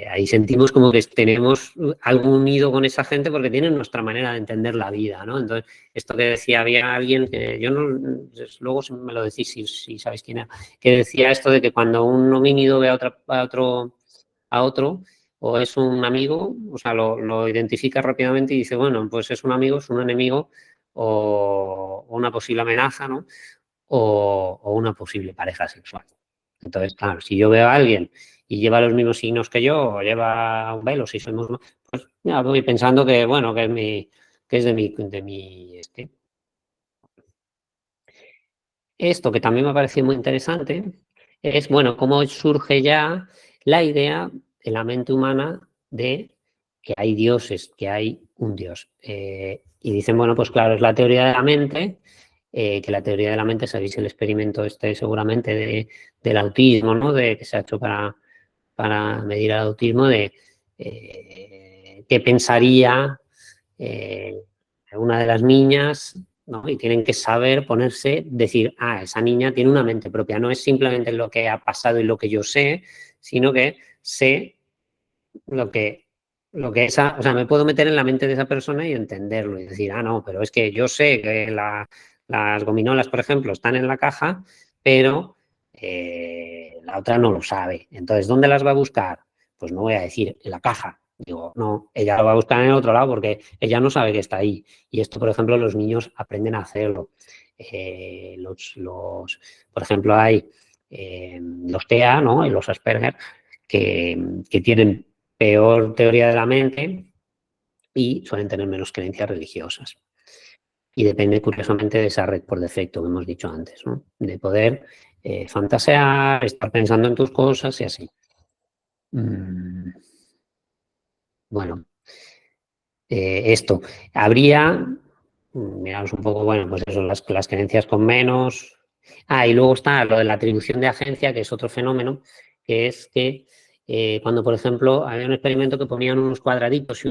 ahí sentimos como que tenemos algo unido con esa gente porque tienen nuestra manera de entender la vida, ¿no? Entonces, esto que decía, había alguien que yo no, luego me lo decís si sabéis quién era, que decía esto de que cuando un homínido ve a otro, o es un amigo, o sea, lo identifica rápidamente y dice, bueno, pues es un amigo, es un enemigo o una posible amenaza, ¿no? O una posible pareja sexual. Entonces, claro, si yo veo a alguien y lleva los mismos signos que yo, o lleva un velo, si somos, pues ya voy pensando que, bueno, que es de mi Esto que también me ha parecido muy interesante es, bueno, cómo surge ya la idea en la mente humana de que hay dioses, que hay un dios. Y dicen, bueno, pues claro, es la teoría de la mente, que la teoría de la mente, sabéis el experimento seguramente del autismo, ¿no? Que se ha hecho para medir el autismo, de qué pensaría una de las niñas, ¿no? Y tienen que saber ponerse, decir, esa niña tiene una mente propia, no es simplemente lo que ha pasado y lo que yo sé, sino que sé lo que o sea, me puedo meter en la mente de esa persona y entenderlo y decir, no, pero es que yo sé que las gominolas, por ejemplo, están en la caja, pero la otra no lo sabe. Entonces, ¿dónde las va a buscar? Pues no voy a decir, en la caja. Digo, no, ella lo va a buscar en el otro lado porque ella no sabe que está ahí. Y esto, por ejemplo, los niños aprenden a hacerlo. Por ejemplo, hay los TEA, ¿no? Y los Asperger, que tienen peor teoría de la mente y suelen tener menos creencias religiosas. Y depende, curiosamente, de esa red por defecto que hemos dicho antes, ¿no? De poder fantasear, estar pensando en tus cosas y así. Bueno, esto. Habría, miramos un poco, bueno, pues eso, las creencias con menos. Y luego está lo de la atribución de agencia, que es otro fenómeno, que es que cuando, por ejemplo, había un experimento que ponían unos cuadraditos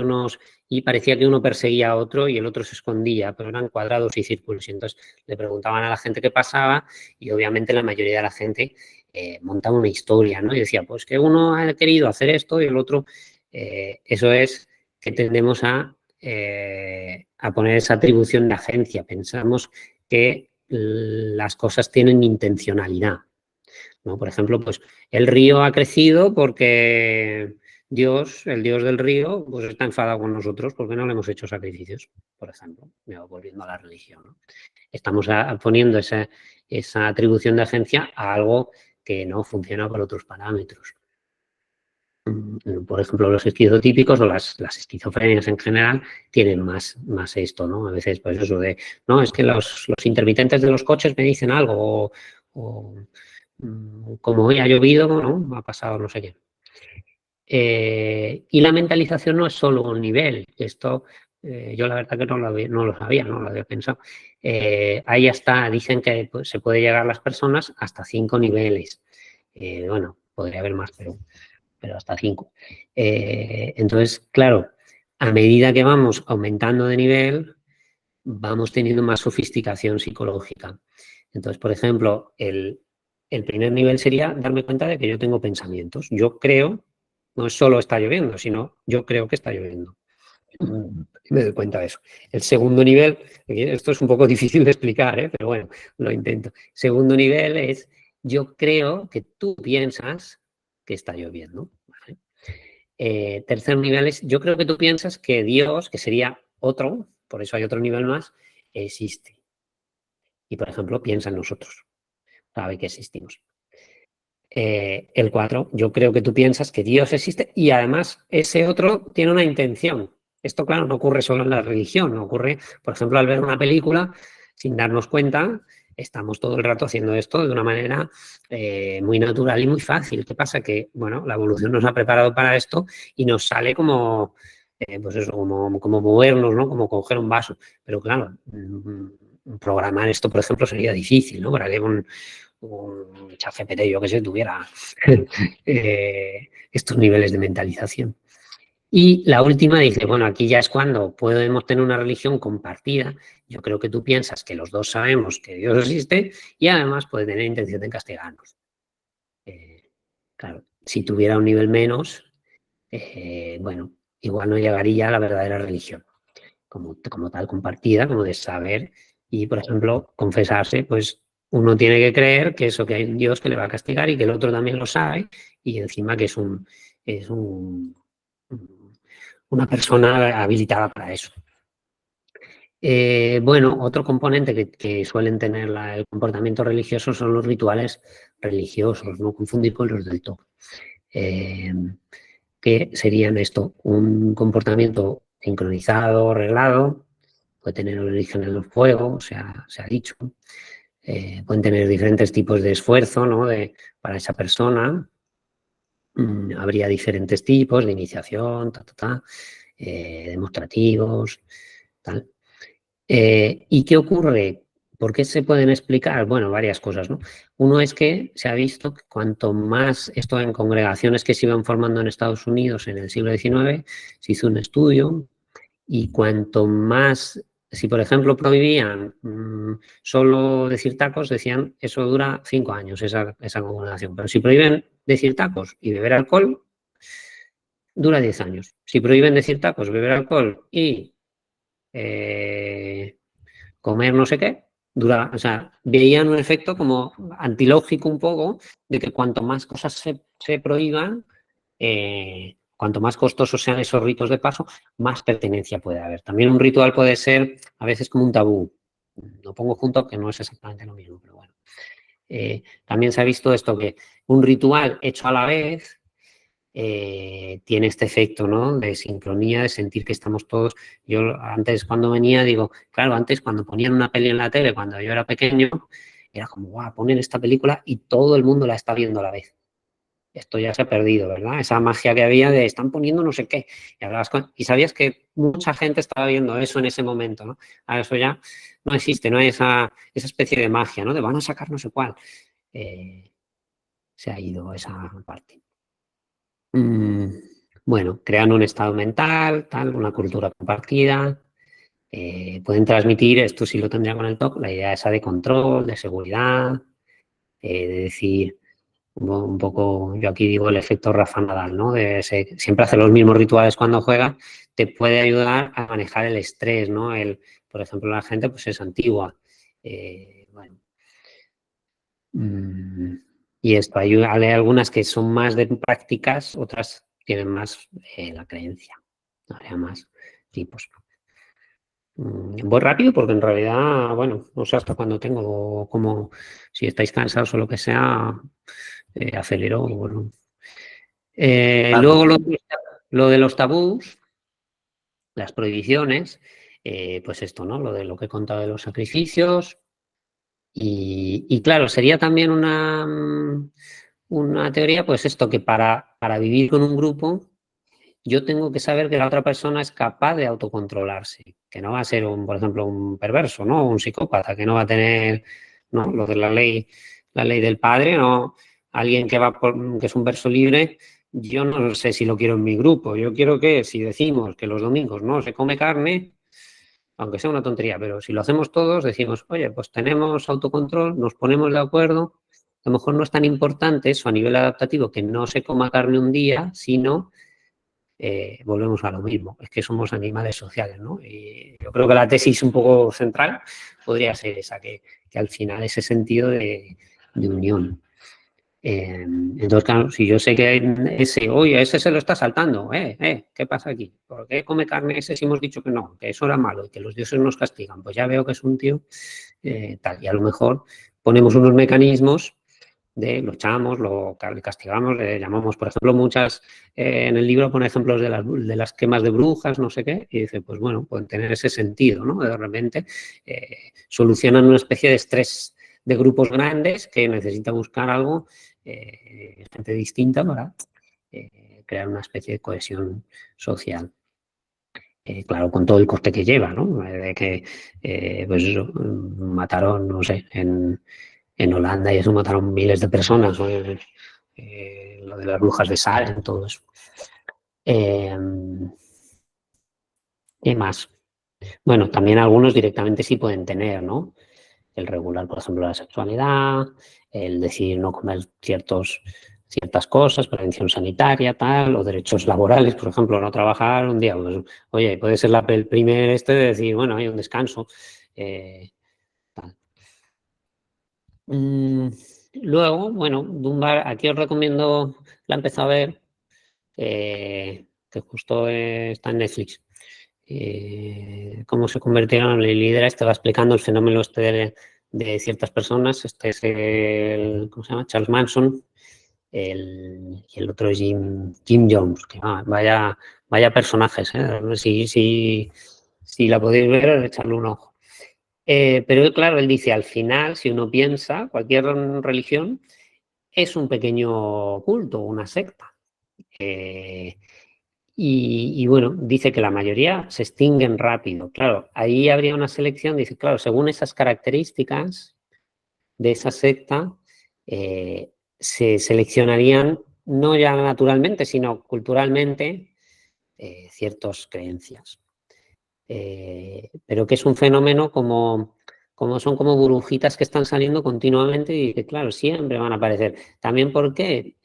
y parecía que uno perseguía a otro y el otro se escondía, pero eran cuadrados y círculos. Y entonces le preguntaban a la gente qué pasaba y obviamente la mayoría de la gente montaba una historia, ¿no? Y decía, pues que uno ha querido hacer esto y el otro, eso es que tendemos a poner esa atribución de agencia. Pensamos que las cosas tienen intencionalidad, ¿no? Por ejemplo, pues el río ha crecido porque Dios, el Dios del río, pues está enfadado con nosotros porque no le hemos hecho sacrificios, por ejemplo, volviendo a la religión, ¿no? Estamos poniendo esa atribución de agencia a algo que no funciona por otros parámetros. Por ejemplo, los esquizotípicos o las esquizofrenias en general tienen más esto, ¿no? A veces, pues eso de, no, es que los intermitentes de los coches me dicen algo o como hoy ha llovido, ¿no? Ha pasado no sé qué. Y la mentalización no es solo un nivel. Esto, yo la verdad que no lo sabía, no lo había pensado. Ahí hasta dicen que pues, se puede llegar a las personas hasta 5 niveles. Bueno, podría haber más, pero hasta 5. Entonces, claro, a medida que vamos aumentando de nivel, vamos teniendo más sofisticación psicológica. Entonces, por ejemplo, el primer nivel sería darme cuenta de que yo tengo pensamientos. Yo creo, no es solo está lloviendo, sino yo creo que está lloviendo. Me doy cuenta de eso. El segundo nivel, esto es un poco difícil de explicar, pero bueno, lo intento. Segundo nivel es, yo creo que tú piensas que está lloviendo. ¿Vale? Tercer nivel es, yo creo que tú piensas que Dios, que sería otro, por eso hay otro nivel más, existe. Y, por ejemplo, piensa en nosotros. Sabe que existimos. El 4, yo creo que tú piensas que Dios existe y además ese otro tiene una intención. Esto, claro, no ocurre solo en la religión, no ocurre, por ejemplo, al ver una película, sin darnos cuenta, estamos todo el rato haciendo esto de una manera muy natural y muy fácil. ¿Qué pasa? Que, bueno, la evolución nos ha preparado para esto y nos sale como, pues eso, como movernos, ¿no? Como coger un vaso. Pero, claro, programar esto, por ejemplo, sería difícil, ¿no? Para que un ChatGPT, yo que sé, tuviera estos niveles de mentalización. Y la última dice, bueno, aquí ya es cuando podemos tener una religión compartida. Yo creo que tú piensas que los dos sabemos que Dios existe y además puede tener intención de castigarnos. Claro, si tuviera un nivel menos, bueno, igual no llegaría a la verdadera religión, como tal compartida, como de saber y, por ejemplo, confesarse, pues uno tiene que creer que eso, que hay un Dios que le va a castigar y que el otro también lo sabe y encima que es una persona habilitada para eso. Bueno, otro componente que suelen tener el comportamiento religioso son los rituales religiosos, no confundir con los del TOC. Que serían esto, un comportamiento sincronizado, reglado, puede tener origen en el fuego, se ha dicho, pueden tener diferentes tipos de esfuerzo, ¿no? Para esa persona. Habría diferentes tipos de iniciación, demostrativos, tal. ¿Y qué ocurre? ¿Por qué se pueden explicar? Bueno, varias cosas, ¿no? Uno es que se ha visto que cuanto más, esto en congregaciones que se iban formando en Estados Unidos en el siglo XIX, se hizo un estudio y cuanto más, si por ejemplo prohibían solo decir tacos, decían eso dura 5 años, esa congregación. Pero si prohíben decir tacos y beber alcohol, dura 10 años. Si prohíben decir tacos, beber alcohol y comer no sé qué, o sea, veían un efecto como antilógico un poco de que cuanto más cosas se prohíban, cuanto más costosos sean esos ritos de paso, más pertenencia puede haber. También un ritual puede ser a veces como un tabú. Lo pongo junto, que no es exactamente lo mismo, pero bueno. También se ha visto esto, que un ritual hecho a la vez tiene este efecto, ¿no? De sincronía, de sentir que estamos todos. Yo antes cuando venía digo, claro, antes cuando ponían una peli en la tele, cuando yo era pequeño, era como, guau, ponen esta película y todo el mundo la está viendo a la vez. Esto ya se ha perdido, ¿verdad? Esa magia que había de están poniendo no sé qué. Y sabías que mucha gente estaba viendo eso en ese momento, ¿no? Ahora eso ya no existe, no hay esa especie de magia, ¿no? De van a sacar no sé cuál. Se ha ido esa parte. Bueno, crean un estado mental, tal, una cultura compartida. Pueden transmitir, esto sí lo tendría con el TOC, la idea esa de control, de seguridad, de decir, un poco, yo aquí digo el efecto Rafa Nadal, ¿no? Siempre hace los mismos rituales cuando juega, te puede ayudar a manejar el estrés, ¿no? Por ejemplo, la gente pues es antigua. Bueno. Y esto, hay algunas que son más de prácticas, otras tienen más la creencia. Habría más tipos. Voy rápido porque en realidad, bueno, no sé hasta cuándo tengo, como si estáis cansados o lo que sea, acelero. Bueno. Luego lo de los tabús, las prohibiciones, pues esto, ¿no? Lo de lo que he contado de los sacrificios. Y claro, sería también una teoría, pues esto, que para vivir con un grupo, yo tengo que saber que la otra persona es capaz de autocontrolarse, que no va a ser, por ejemplo, un perverso, ¿no? Un psicópata, que no va a tener, no, lo de la ley del padre, no. Alguien que que es un verso libre, yo no sé si lo quiero en mi grupo. Yo quiero que, si decimos que los domingos no se come carne, aunque sea una tontería, pero si lo hacemos todos, decimos, oye, pues tenemos autocontrol, nos ponemos de acuerdo, a lo mejor no es tan importante eso a nivel adaptativo que no se coma carne un día, sino volvemos a lo mismo, es que somos animales sociales, ¿no? Y yo creo que la tesis un poco central podría ser esa, que al final ese sentido de unión. Entonces, claro, si yo sé que oye, ese se lo está saltando, ¿qué pasa aquí? ¿Por qué come carne ese si hemos dicho que no? Que eso era malo y que los dioses nos castigan. Pues ya veo que es un tío tal. Y a lo mejor ponemos unos mecanismos lo echamos, lo castigamos, le llamamos, por ejemplo, muchas, en el libro pone ejemplos de las quemas de brujas, no sé qué, y dice, pues bueno, pueden tener ese sentido, ¿no? De repente solucionan una especie de estrés de grupos grandes que necesita buscar algo, gente distinta para crear una especie de cohesión social. Claro, con todo el coste que lleva, ¿no? De que, pues eso, mataron, no sé, en Holanda y eso mataron miles de personas, lo de las brujas de Salem, todo eso. ¿Qué más? Bueno, también algunos directamente sí pueden tener, ¿no? El regular, por ejemplo, la sexualidad, el decidir no comer ciertas cosas, prevención sanitaria, tal, o derechos laborales, por ejemplo, no trabajar un día. Pues, oye, puede ser el primer de decir, bueno, hay un descanso. Tal. Luego, bueno, Dunbar, aquí os recomiendo, la he empezado a ver, que justo está en Netflix. Cómo se convirtieron en el líder, va explicando el fenómeno de ciertas personas. Este es ¿cómo se llama? Charles Manson, y el otro es Jim Jones, que vaya personajes, si la podéis ver, echarle un ojo. Pero claro, él dice, al final, si uno piensa, cualquier religión es un pequeño culto, una secta. Y bueno, dice que la mayoría se extinguen rápido. Claro, ahí habría una selección, dice, claro, según esas características de esa secta, se seleccionarían no ya naturalmente, sino culturalmente ciertas creencias. Pero que es un fenómeno como son como burbujitas que están saliendo continuamente y que, claro, siempre van a aparecer. También porque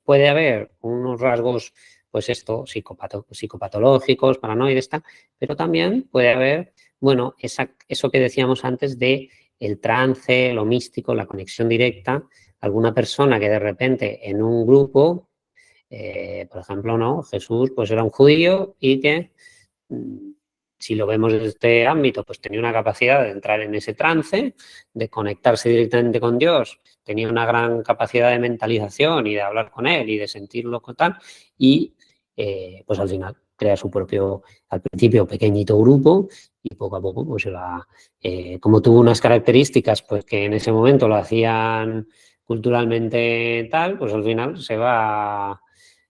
puede haber unos rasgos, pues psicopatológicos, paranoides, tal, pero también puede haber, bueno, eso que decíamos antes de el trance, lo místico, la conexión directa, alguna persona que de repente en un grupo, por ejemplo, ¿no? Jesús pues era un judío y que si lo vemos desde este ámbito, pues tenía una capacidad de entrar en ese trance, de conectarse directamente con Dios, tenía una gran capacidad de mentalización y de hablar con Él y de sentirlo con tal, y pues al final crea su propio, al principio, pequeñito grupo y poco a poco pues se va, como tuvo unas características pues que en ese momento lo hacían culturalmente tal, pues al final se va...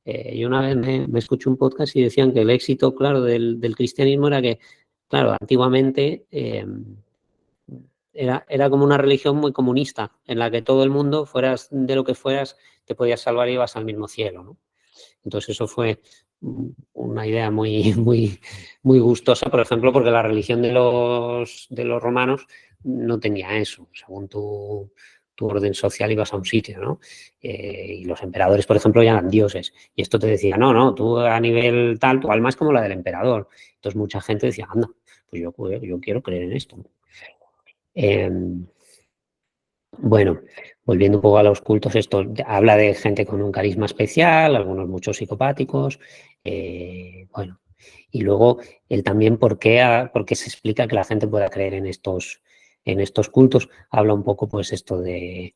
yo una vez me escuché un podcast y decían que el éxito, claro, del cristianismo era que, claro, antiguamente era como una religión muy comunista, en la que todo el mundo, fueras de lo que fueras, te podías salvar y ibas al mismo cielo, ¿no? Entonces eso fue una idea muy, muy, muy gustosa, por ejemplo, porque la religión de los romanos no tenía eso. Según tu orden social ibas a un sitio, ¿no? Y los emperadores, por ejemplo, ya eran dioses. Y esto te decía, no, tú a nivel tal, tu alma es como la del emperador. Entonces mucha gente decía, anda, pues yo quiero creer en esto. Bueno, volviendo un poco a los cultos, esto habla de gente con un carisma especial, algunos muchos psicopáticos, bueno, y luego él también por qué se explica que la gente pueda creer en estos cultos, habla un poco pues esto de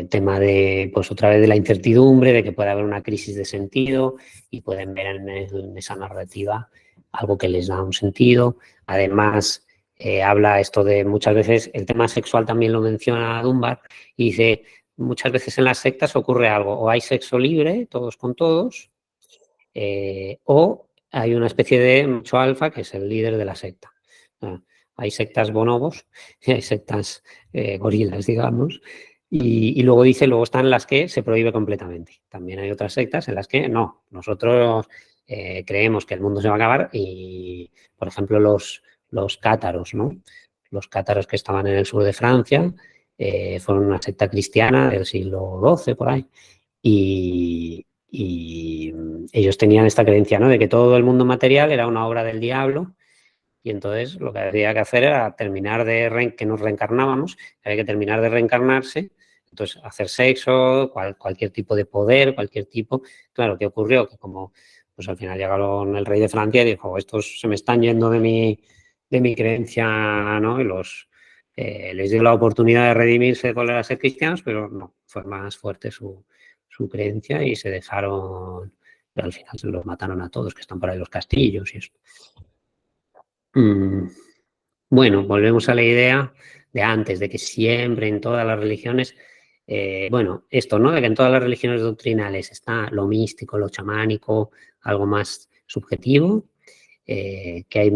tema de, pues otra vez de la incertidumbre, de que puede haber una crisis de sentido y pueden ver en esa narrativa algo que les da un sentido, además... habla esto de muchas veces, el tema sexual también lo menciona Dunbar, y dice, muchas veces en las sectas ocurre algo, o hay sexo libre, todos con todos, o hay una especie de macho alfa que es el líder de la secta. Hay sectas bonobos, hay sectas gorilas, digamos, y luego dice, luego están las que se prohíbe completamente. También hay otras sectas en las que no, nosotros creemos que el mundo se va a acabar y, por ejemplo, los cátaros, ¿no? Los cátaros que estaban en el sur de Francia fueron una secta cristiana del siglo XII, por ahí, y ellos tenían esta creencia, ¿no? De que todo el mundo material era una obra del diablo y entonces lo que había que hacer era terminar que nos reencarnábamos, había que terminar de reencarnarse, entonces hacer sexo, cualquier tipo de poder, cualquier tipo... Claro, ¿qué ocurrió? Que como pues al final llegaron el rey de Francia y dijo, estos se me están yendo de mi creencia, ¿no? Y les dio la oportunidad de redimirse, de volver a ser cristianos, pero no, fue más fuerte su creencia y se dejaron, pero al final se los mataron a todos, que están por ahí los castillos y eso. Bueno, volvemos a la idea de antes, de que siempre en todas las religiones, bueno, esto, ¿no? De que en todas las religiones doctrinales está lo místico, lo chamánico, algo más subjetivo, que hay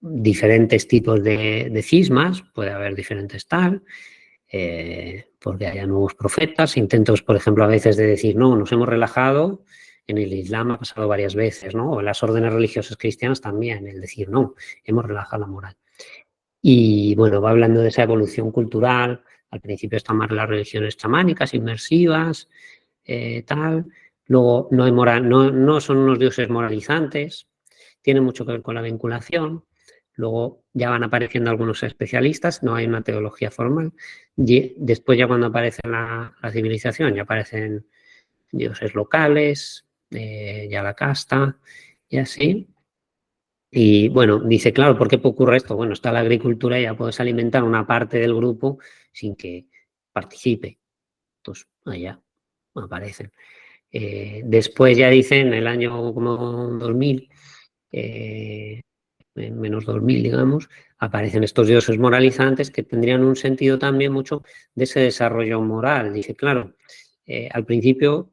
diferentes tipos de cismas, puede haber diferentes tal, porque haya nuevos profetas, intentos, por ejemplo, a veces de decir, no, nos hemos relajado, En el Islam ha pasado varias veces, ¿no? O en las órdenes religiosas cristianas también, el decir, no, hemos relajado la moral. Y bueno, va hablando de esa evolución cultural. Al principio están más las religiones chamánicas, inmersivas, tal. Luego no hay moral, no son unos dioses moralizantes, tiene mucho que ver con la vinculación. Luego ya van apareciendo algunos especialistas, no hay una teología formal. Y después ya cuando aparece la civilización, ya aparecen dioses locales, ya la casta y así. Y bueno, dice, claro, ¿por qué ocurre esto? Bueno, está la agricultura y ya puedes alimentar una parte del grupo sin que participe. Entonces, allá aparecen. Después ya dicen, en el año como 2000, menos 2000, digamos, aparecen estos dioses moralizantes que tendrían un sentido también mucho de ese desarrollo moral. Dice, claro, al principio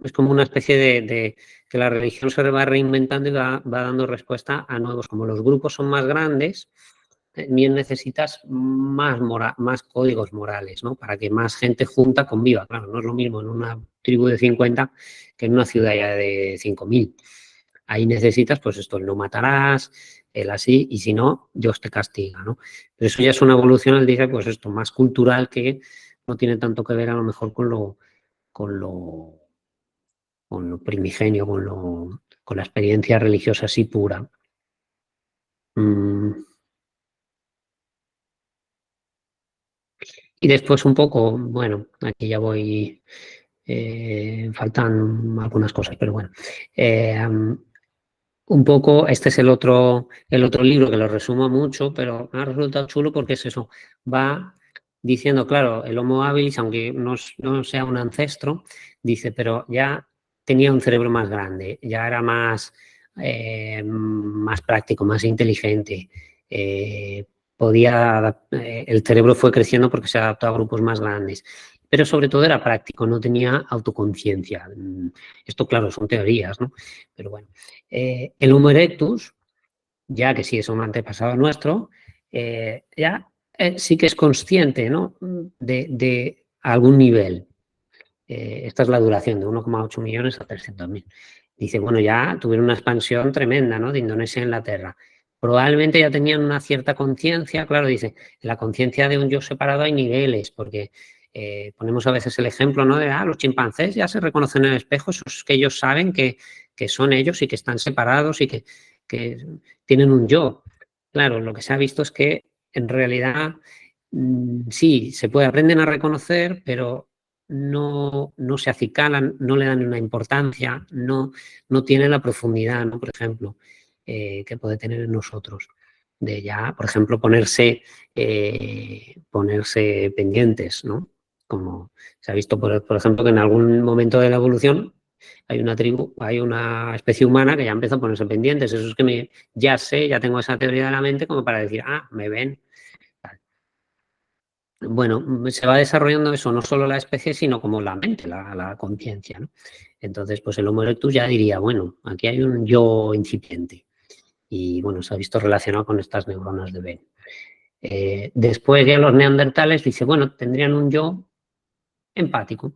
es como una especie de que la religión se va reinventando y va dando respuesta a nuevos. Como los grupos son más grandes, también necesitas más códigos morales, ¿no? Para que más gente junta conviva. Claro, no es lo mismo en una tribu de 50 que en una ciudad ya de 5.000. Ahí necesitas, pues esto, el no matarás, el así, y si no, Dios te castiga, ¿no? Pero eso ya es una evolución, él dice, pues esto, más cultural, que no tiene tanto que ver a lo mejor con lo primigenio, con la experiencia religiosa así pura. Y después un poco, bueno, aquí ya voy, faltan algunas cosas, pero bueno. Un poco, este es el otro libro que lo resumo mucho, pero me ha resultado chulo porque es eso, va diciendo, claro, el Homo habilis, aunque no sea un ancestro, dice, pero ya tenía un cerebro más grande, ya era más práctico, más inteligente, el cerebro fue creciendo porque se adaptó a grupos más grandes, pero sobre todo era práctico, no tenía autoconciencia. Esto, claro, son teorías, ¿no? Pero bueno. El Homo erectus, ya que sí es un antepasado nuestro, ya sí que es consciente, ¿no? de algún nivel. Esta es la duración de 1,8 millones a 300.000. Dice, bueno, ya tuvieron una expansión tremenda, ¿no? De Indonesia a Inglaterra. Probablemente ya tenían una cierta conciencia, claro, dice, en la conciencia de un yo separado hay niveles, porque ponemos a veces el ejemplo, ¿no? De, los chimpancés ya se reconocen en el espejo, eso es que ellos saben que son ellos y que están separados y que tienen un yo. Claro, lo que se ha visto es que en realidad sí, se puede, aprenden a reconocer, pero no se acicalan, no le dan una importancia, no tienen la profundidad, ¿no? Por ejemplo, que puede tener en nosotros. De ya, por ejemplo, ponerse pendientes, ¿no? Como se ha visto, por ejemplo, que en algún momento de la evolución hay una tribu, hay una especie humana que ya empezó a ponerse pendientes. Eso es que ya tengo esa teoría de la mente como para decir, me ven. Bueno, se va desarrollando eso, no solo la especie, sino como la mente, la conciencia, ¿no? Entonces, pues el Homo erectus ya diría, bueno, aquí hay un yo incipiente. Y bueno, se ha visto relacionado con estas neuronas de Venn. Después ya los neandertales, dice, bueno, tendrían un yo empático.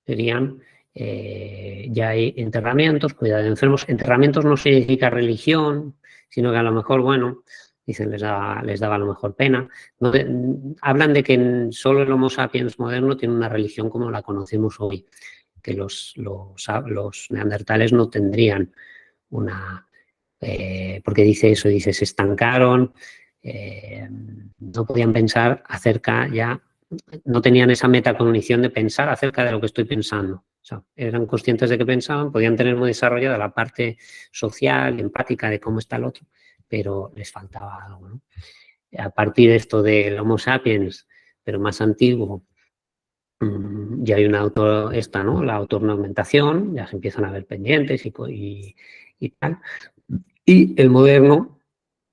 Serían, ya hay enterramientos, cuidado de enfermos. Enterramientos no significa religión, sino que a lo mejor, bueno, dicen, les daba a lo mejor pena. Hablan de que solo el Homo sapiens moderno tiene una religión como la conocemos hoy, que los neandertales no tendrían una, porque dice eso, dice, se estancaron, no podían pensar acerca ya, no tenían esa metacognición de pensar acerca de lo que estoy pensando. O sea, eran conscientes de que pensaban, podían tener muy desarrollada la parte social, empática de cómo está el otro, pero les faltaba algo, ¿no? A partir de esto del Homo sapiens, pero más antiguo, ya hay una ¿no? La autoornamentación, ya se empiezan a ver pendientes y tal. Y el moderno,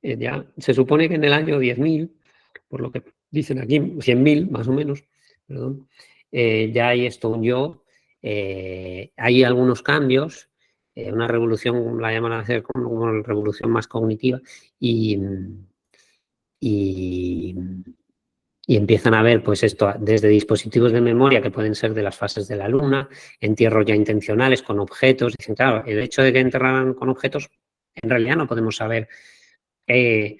ya se supone que en el año 10.000, por lo que dicen aquí, 100.000 más o menos, perdón, ya hay esto, un yo, hay algunos cambios, una revolución, la llaman a hacer como una revolución más cognitiva y y empiezan a ver pues esto desde dispositivos de memoria que pueden ser de las fases de la luna, entierros ya intencionales con objetos. Dicen, claro, el hecho de que enterraran con objetos, en realidad no podemos saber qué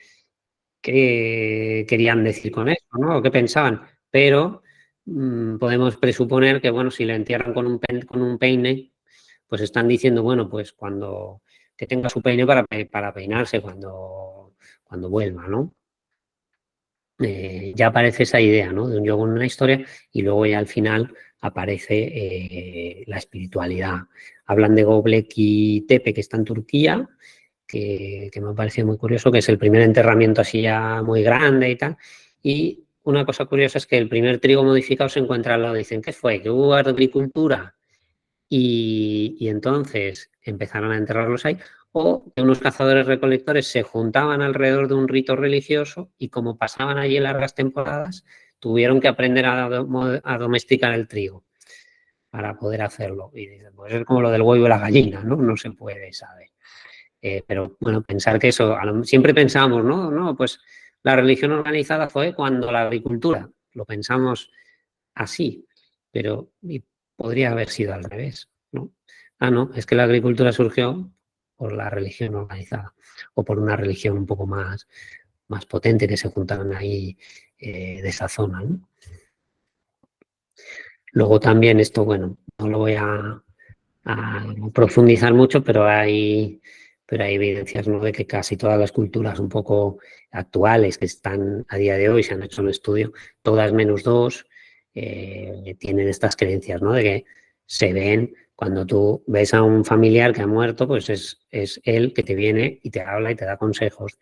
querían decir con eso, ¿no? O qué pensaban, pero podemos presuponer que, bueno, si le entierran con un peine, pues están diciendo, bueno, pues que tenga su peine para peinarse cuando vuelva, ¿no? Ya aparece esa idea, ¿no? De un yoga en una historia y luego ya al final aparece la espiritualidad. Hablan de Göbekli Tepe, que está en Turquía, que me parece muy curioso, que es el primer enterramiento así ya muy grande y tal. Y una cosa curiosa es que el primer trigo modificado se encuentra al lado. Dicen, ¿qué fue? ¿Que hubo agricultura? Y entonces empezaron a enterrarlos ahí, o que unos cazadores recolectores se juntaban alrededor de un rito religioso y como pasaban allí largas temporadas, tuvieron que aprender a domesticar el trigo para poder hacerlo. Y dicen, pues es como lo del huevo y la gallina, ¿no? No se puede saber. Pero bueno, pensar que eso, siempre pensamos, ¿no? No, pues la religión organizada fue cuando la agricultura, lo pensamos así, pero podría haber sido al revés, ¿no? Ah, no, es que la agricultura surgió por la religión organizada o por una religión un poco más potente que se juntaron ahí de esa zona, ¿no? Luego también esto, bueno, no lo voy a profundizar mucho, pero hay evidencias, ¿no?, de que casi todas las culturas un poco actuales que están a día de hoy, se han hecho un estudio, todas menos dos, tienen estas creencias, ¿no?, de que se ven, cuando tú ves a un familiar que ha muerto, pues es él que te viene y te habla y te da consejos,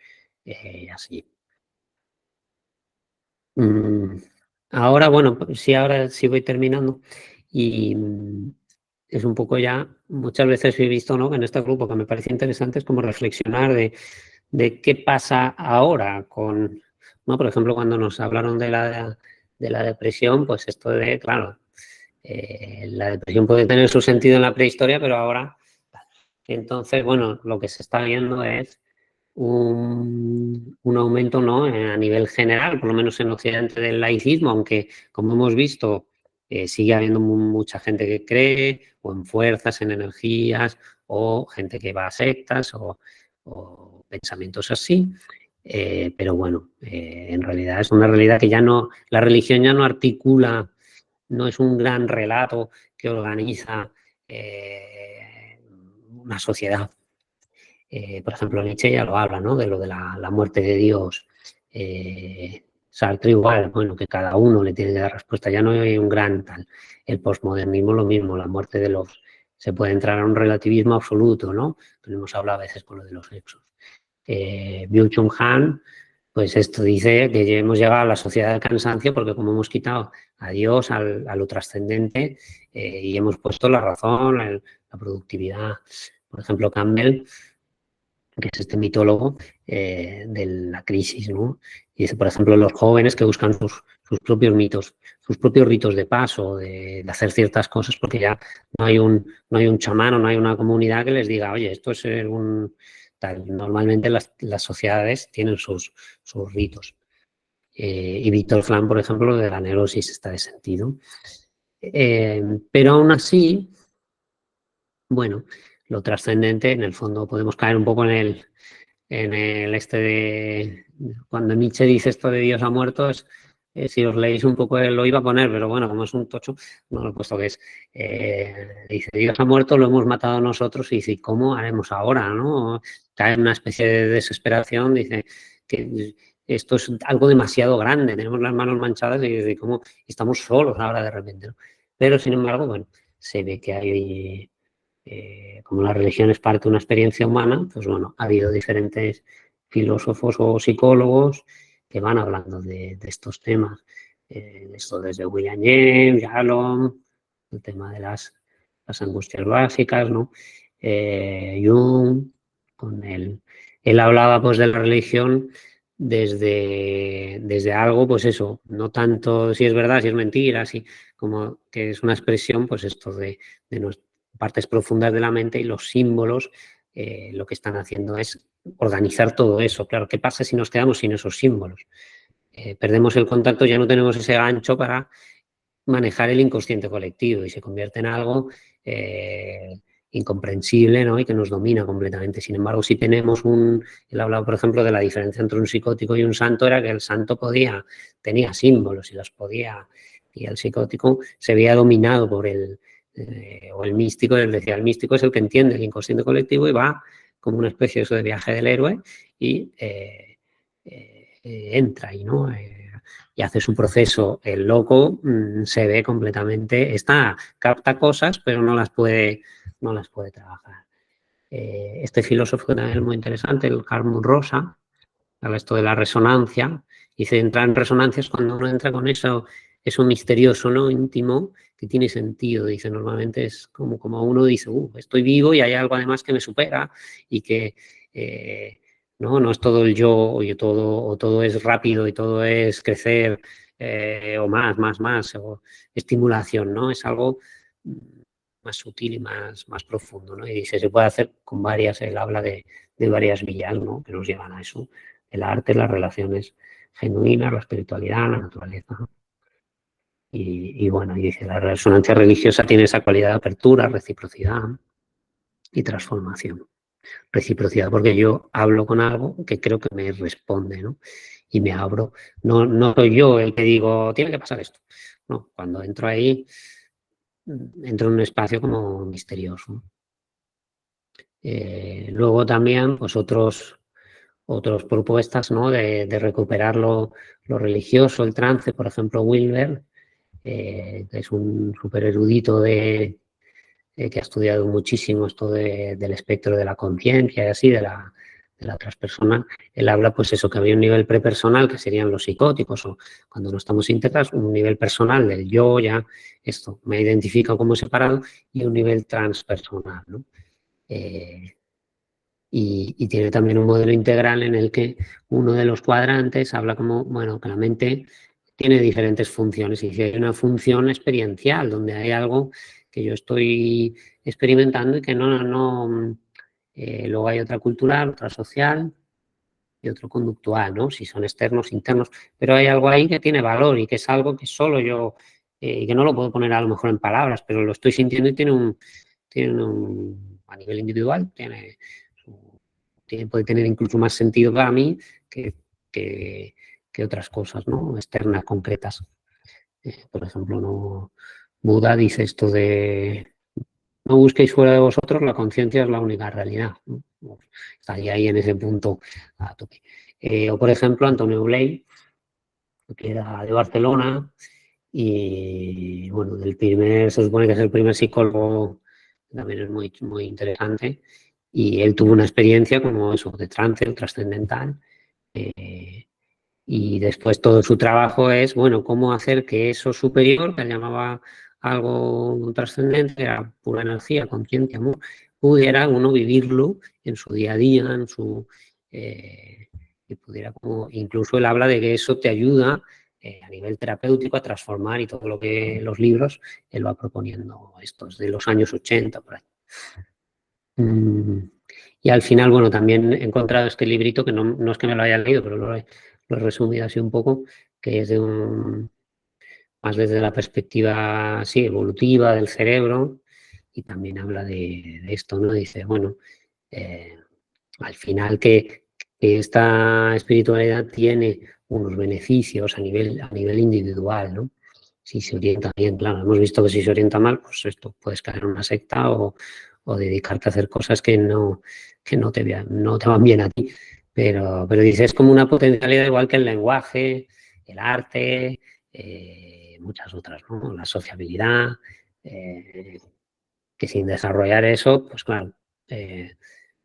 así. Ahora, bueno, sí, ahora sí voy terminando y es un poco ya, muchas veces he visto, ¿no?, que en este grupo que me parece interesante es como reflexionar de qué pasa ahora con, ¿no? Por ejemplo, cuando nos hablaron de la depresión, pues esto de, claro, la depresión puede tener su sentido en la prehistoria, pero ahora, entonces, bueno, lo que se está viendo es un aumento, ¿no?, a nivel general, por lo menos en Occidente, del laicismo, aunque, como hemos visto, sigue habiendo mucha gente que cree, o en fuerzas, en energías, o gente que va a sectas, o pensamientos así. Pero bueno, en realidad es una realidad que ya no, la religión ya no articula, no es un gran relato que organiza una sociedad. Por ejemplo, Nietzsche ya lo habla, ¿no?, de lo de la muerte de Dios. Sartre igual, bueno, que cada uno le tiene que dar respuesta, ya no hay un gran tal. El posmodernismo lo mismo, la muerte de los... Se puede entrar a un relativismo absoluto, ¿no?, que hemos hablado a veces con lo de los sexos. Byung-Chul Han, pues esto dice que hemos llegado a la sociedad del cansancio porque como hemos quitado a Dios, a lo trascendente, y hemos puesto la razón, la productividad. Por ejemplo, Campbell, que es este mitólogo de la crisis, ¿no? Y dice, por ejemplo, los jóvenes que buscan sus propios mitos, sus propios ritos de paso, de hacer ciertas cosas, porque ya no hay un chamán o no hay una comunidad que les diga, oye, esto es un... Tal. Normalmente las sociedades tienen sus ritos. Y Víctor Frank, por ejemplo, de la neurosis está de sentido. Pero aún así, bueno, lo trascendente, en el fondo podemos caer un poco en el este de... Cuando Nietzsche dice esto de Dios ha muerto, si os leéis un poco, lo iba a poner, pero bueno, como es un tocho, no lo he puesto, que es... dice, Dios ha muerto, lo hemos matado nosotros, y dice, ¿cómo haremos ahora, no? Cae en una especie de desesperación, dice que esto es algo demasiado grande, tenemos las manos manchadas y dice, ¿cómo estamos solos ahora de repente, ¿no? Pero, sin embargo, bueno, se ve que hay... como la religión es parte de una experiencia humana, pues bueno, ha habido diferentes filósofos o psicólogos que van hablando de estos temas. Esto desde William James, Yalom, el tema de las angustias básicas, ¿no? Jung, con él hablaba pues de la religión desde algo, pues eso, no tanto si es verdad, si es mentira, si, como que es una expresión, pues esto de partes profundas de la mente, y los símbolos lo que están haciendo es organizar todo eso. Claro, ¿qué pasa si nos quedamos sin esos símbolos? perdemos el contacto, ya no tenemos ese gancho para manejar el inconsciente colectivo y se convierte en algo incomprensible, ¿no? Y que nos domina completamente. Sin embargo, si tenemos él hablaba, por ejemplo, de la diferencia entre un psicótico y un santo, era que el santo tenía símbolos y los podía, y el psicótico se veía dominado por o el místico. Él decía, el místico es el que entiende el inconsciente colectivo y va como una especie de eso de viaje del héroe y entra ahí, ¿no? Y hace su proceso. El loco se ve completamente, capta cosas, pero no las puede trabajar. Este filósofo también es muy interesante, el Carl Rosa, habla esto de la resonancia, dice, entrar en resonancias cuando uno entra con eso misterioso, ¿no? Íntimo, que tiene sentido. Dice, normalmente es como uno dice, estoy vivo y hay algo además que me supera y que no es todo el yo o todo es rápido y todo es crecer o más, o estimulación, ¿no? Es algo más sutil y más profundo, ¿no? Y dice, se puede hacer con varias, él habla de varias vías, ¿no? Que nos llevan a eso. El arte, las relaciones genuinas, la espiritualidad, la naturaleza. Y bueno, y dice, la resonancia religiosa tiene esa cualidad de apertura, reciprocidad y transformación. Reciprocidad, porque yo hablo con algo que creo que me responde, ¿no? Y me abro. No soy yo el que digo, tiene que pasar esto. No, cuando entro ahí, entro en un espacio como misterioso. Luego también, pues otras propuestas, ¿no? De recuperar lo religioso, el trance, por ejemplo, Wilber, que es un súper erudito que ha estudiado muchísimo esto del espectro de la conciencia y así, de la transpersonal. Él habla, pues eso, que había un nivel prepersonal, que serían los psicóticos, o cuando no estamos íntegras, un nivel personal del yo, ya esto me identifica como separado, y un nivel transpersonal, ¿no? Y tiene también un modelo integral en el que uno de los cuadrantes habla como, bueno, que la mente tiene diferentes funciones y hay una función experiencial donde hay algo que yo estoy experimentando y que luego hay otra cultural, otra social y otro conductual, ¿no? Si son externos, internos, pero hay algo ahí que tiene valor y que es algo que solo yo, y que no lo puedo poner a lo mejor en palabras, pero lo estoy sintiendo y tiene a nivel individual, puede tener incluso más sentido para mí que otras cosas, ¿no? Externas, concretas. Por ejemplo, Buda dice esto de no busquéis fuera de vosotros, la conciencia es la única realidad, ¿no? Estaría ahí en ese punto a tope. O por ejemplo, Antonio Bley, que era de Barcelona y bueno, se supone que es el primer psicólogo, también es muy, muy interesante. Y él tuvo una experiencia como eso, de trance, trascendental. Y después todo su trabajo es, bueno, cómo hacer que eso superior, que él llamaba algo trascendente, era pura energía, conciencia, amor, pudiera uno vivirlo en su día a día, y pudiera como, incluso él habla de que eso te ayuda a nivel terapéutico a transformar y todo lo que los libros él va proponiendo, estos de los años 80, por ahí. Y al final, bueno, también he encontrado este librito, que no es que me lo haya leído, pero lo he resumido así un poco, que es más desde la perspectiva, sí, evolutiva del cerebro, y también habla de esto, ¿no? Dice, bueno, al final que esta espiritualidad tiene unos beneficios a nivel individual, ¿no? Si se orienta bien, claro, hemos visto que si se orienta mal, pues esto, puedes caer en una secta o dedicarte a hacer cosas que no te van bien a ti. Pero dice, es como una potencialidad igual que el lenguaje, el arte, muchas otras, ¿no? La sociabilidad, que sin desarrollar eso, pues claro,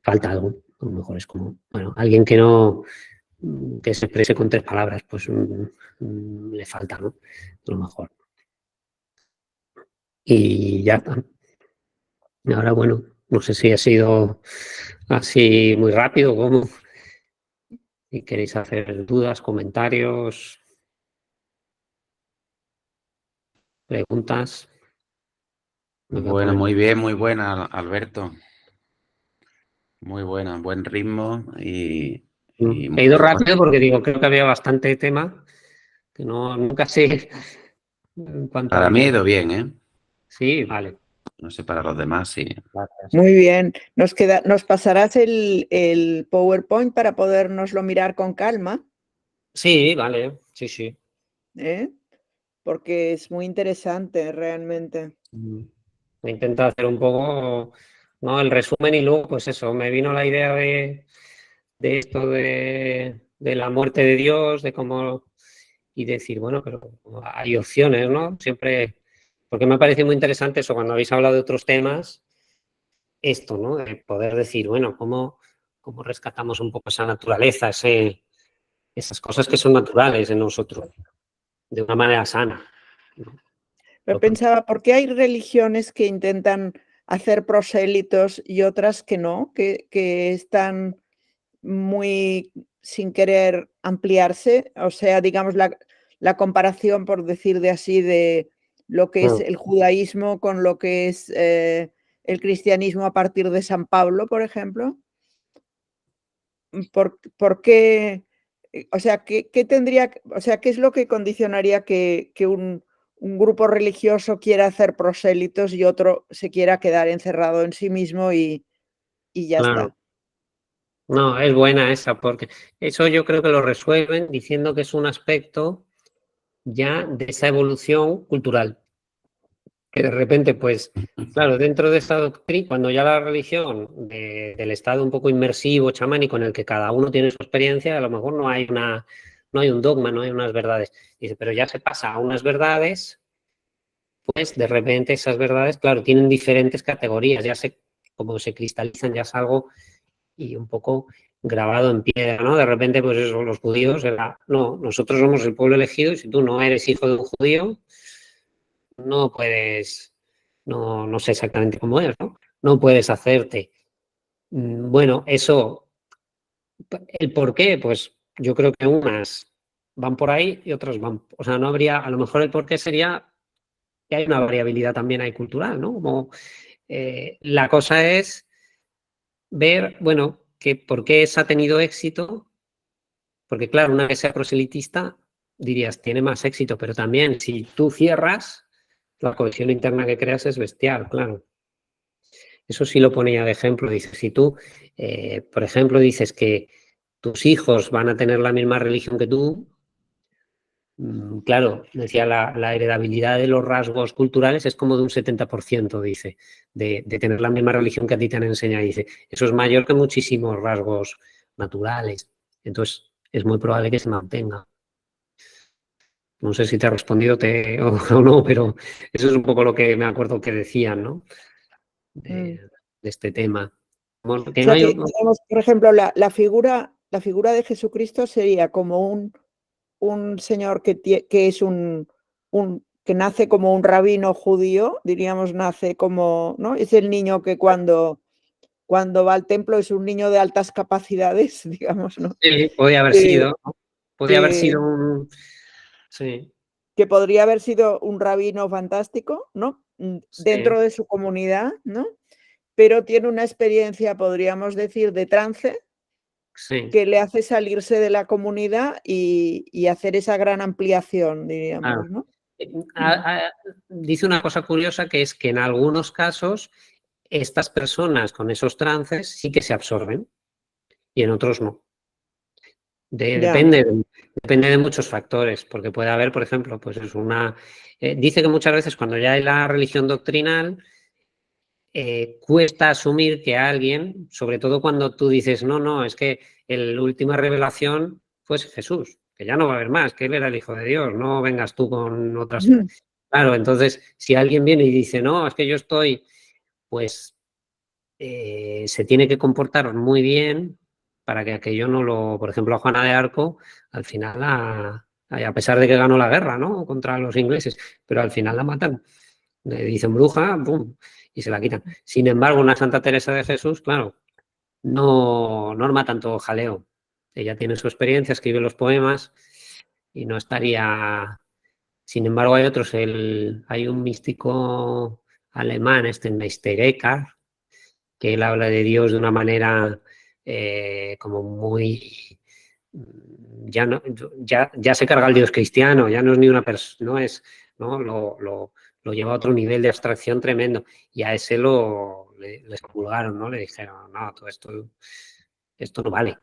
falta algo. A lo mejor es como, bueno, alguien que se exprese con 3 palabras, pues le falta, ¿no? A lo mejor. Y ya está. Ahora, bueno, no sé si ha sido así muy rápido, como si queréis hacer dudas, comentarios, preguntas. Bueno, muy bien, muy buena, Alberto. Muy buena, buen ritmo y he ido rápido porque digo, creo que había bastante tema que no, nunca sé en cuanto Para a... mí ha ido bien, ¿eh? Sí, vale. No sé, para los demás, sí. Gracias. Muy bien. ¿Nos pasarás el PowerPoint para podérnoslo mirar con calma? Sí, vale, sí, sí. ¿Eh? Porque es muy interesante realmente. He intentado hacer un poco, ¿no?, el resumen y luego, pues eso, me vino la idea de esto de la muerte de Dios, de cómo, y decir, bueno, pero hay opciones, ¿no? Siempre, porque me ha parecido muy interesante eso, cuando habéis hablado de otros temas, esto, ¿no? De poder decir, bueno, ¿cómo rescatamos un poco esa naturaleza, esas cosas que son naturales en nosotros, de una manera sana, ¿no? Pero pensaba, ¿por qué hay religiones que intentan hacer prosélitos y otras que no, que están muy sin querer ampliarse? O sea, digamos, la comparación, por decir de así, de lo que es el judaísmo con lo que es el cristianismo a partir de San Pablo, por ejemplo. ¿Por qué? O sea, ¿qué tendría, o sea, qué es lo que condicionaría que un grupo religioso quiera hacer prosélitos y otro se quiera quedar encerrado en sí mismo y ya Claro. está? No, es buena esa, porque eso yo creo que lo resuelven diciendo que es un aspecto ya de esa evolución cultural. Que de repente, pues, claro, dentro de esa doctrina, cuando ya la religión del estado un poco inmersivo, chamánico, en el que cada uno tiene su experiencia, a lo mejor no hay un dogma, no hay unas verdades. Dice, pero ya se pasa a unas verdades, pues de repente esas verdades, claro, tienen diferentes categorías, como se cristalizan, ya es algo y un poco grabado en piedra, ¿no? De repente, pues eso, los judíos, no, nosotros somos el pueblo elegido y si tú no eres hijo de un judío, no puedes, no sé exactamente cómo es, ¿no? No puedes hacerte. Bueno, eso, el por qué, pues yo creo que unas van por ahí y otras van, o sea, no habría, a lo mejor el por qué sería que hay una variabilidad también ahí cultural, ¿no? Como la cosa es ver, bueno, que por qué esa ha tenido éxito, porque claro, una que sea proselitista, dirías, tiene más éxito, pero también si tú cierras, la cohesión interna que creas es bestial, claro. Eso sí lo ponía de ejemplo. Dice, si tú, por ejemplo, dices que tus hijos van a tener la misma religión que tú, claro, decía, la heredabilidad de los rasgos culturales es como de un 70%, dice, de tener la misma religión que a ti te han enseñado. Dice, eso es mayor que muchísimos rasgos naturales. Entonces, es muy probable que se mantenga. No sé si te ha respondido o no, pero eso es un poco lo que me acuerdo que decían, ¿no? De este tema. O sea que, digamos, por ejemplo, la figura de Jesucristo sería como un señor que es que nace como un rabino judío, diríamos, nace como, ¿no? Es el niño que cuando va al templo es un niño de altas capacidades, digamos, ¿no? Sí, podía haber sido, ¿no? Podía haber sido un... Sí. Que podría haber sido un rabino fantástico, ¿no? Dentro Sí. de su comunidad, ¿no? Pero tiene una experiencia, podríamos decir, de trance, Sí. que le hace salirse de la comunidad y hacer esa gran ampliación, diríamos, ¿no? Dice una cosa curiosa, que es que en algunos casos estas personas con esos trances sí que se absorben y en otros no. Depende de muchos factores, porque puede haber, por ejemplo, pues es dice que muchas veces cuando ya hay la religión doctrinal, cuesta asumir que alguien, sobre todo cuando tú dices, no, es que la última revelación fue Jesús, que ya no va a haber más, que él era el Hijo de Dios, no vengas tú con otras... Claro, entonces, si alguien viene y dice, no, es que yo estoy, pues se tiene que comportar muy bien para que aquello no lo... Por ejemplo, a Juana de Arco, al final, a pesar de que ganó la guerra, ¿no?, contra los ingleses, pero al final la matan. Le dicen bruja, ¡pum!, y se la quitan. Sin embargo, una Santa Teresa de Jesús, claro, no arma tanto jaleo. Ella tiene su experiencia, escribe los poemas y no estaría... Sin embargo, hay otros, hay un místico alemán, Meister Eckhart, que él habla de Dios de una manera como muy ya no, ya se carga el Dios cristiano, ya no es ni una persona, no es, ¿no? Lo lleva a otro nivel de abstracción tremendo. Y a ese le expulgaron, ¿no? Le dijeron, no, todo esto no vale.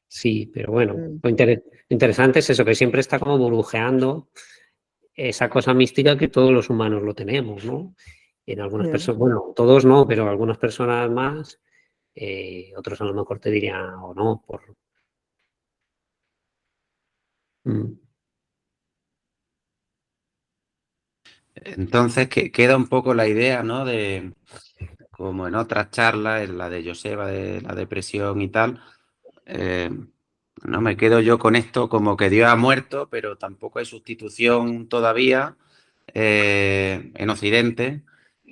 Sí, pero bueno, lo interesante es eso, que siempre está como burbujeando esa cosa mística que todos los humanos lo tenemos, ¿no? Y en algunas personas, bueno, todos no, pero algunas personas más, otros a lo mejor te dirían, o no, por... Entonces queda un poco la idea, ¿no? De, como en otras charlas, en la de Joseba, de la depresión y tal, no me quedo yo con esto como que Dios ha muerto, pero tampoco hay sustitución todavía en Occidente.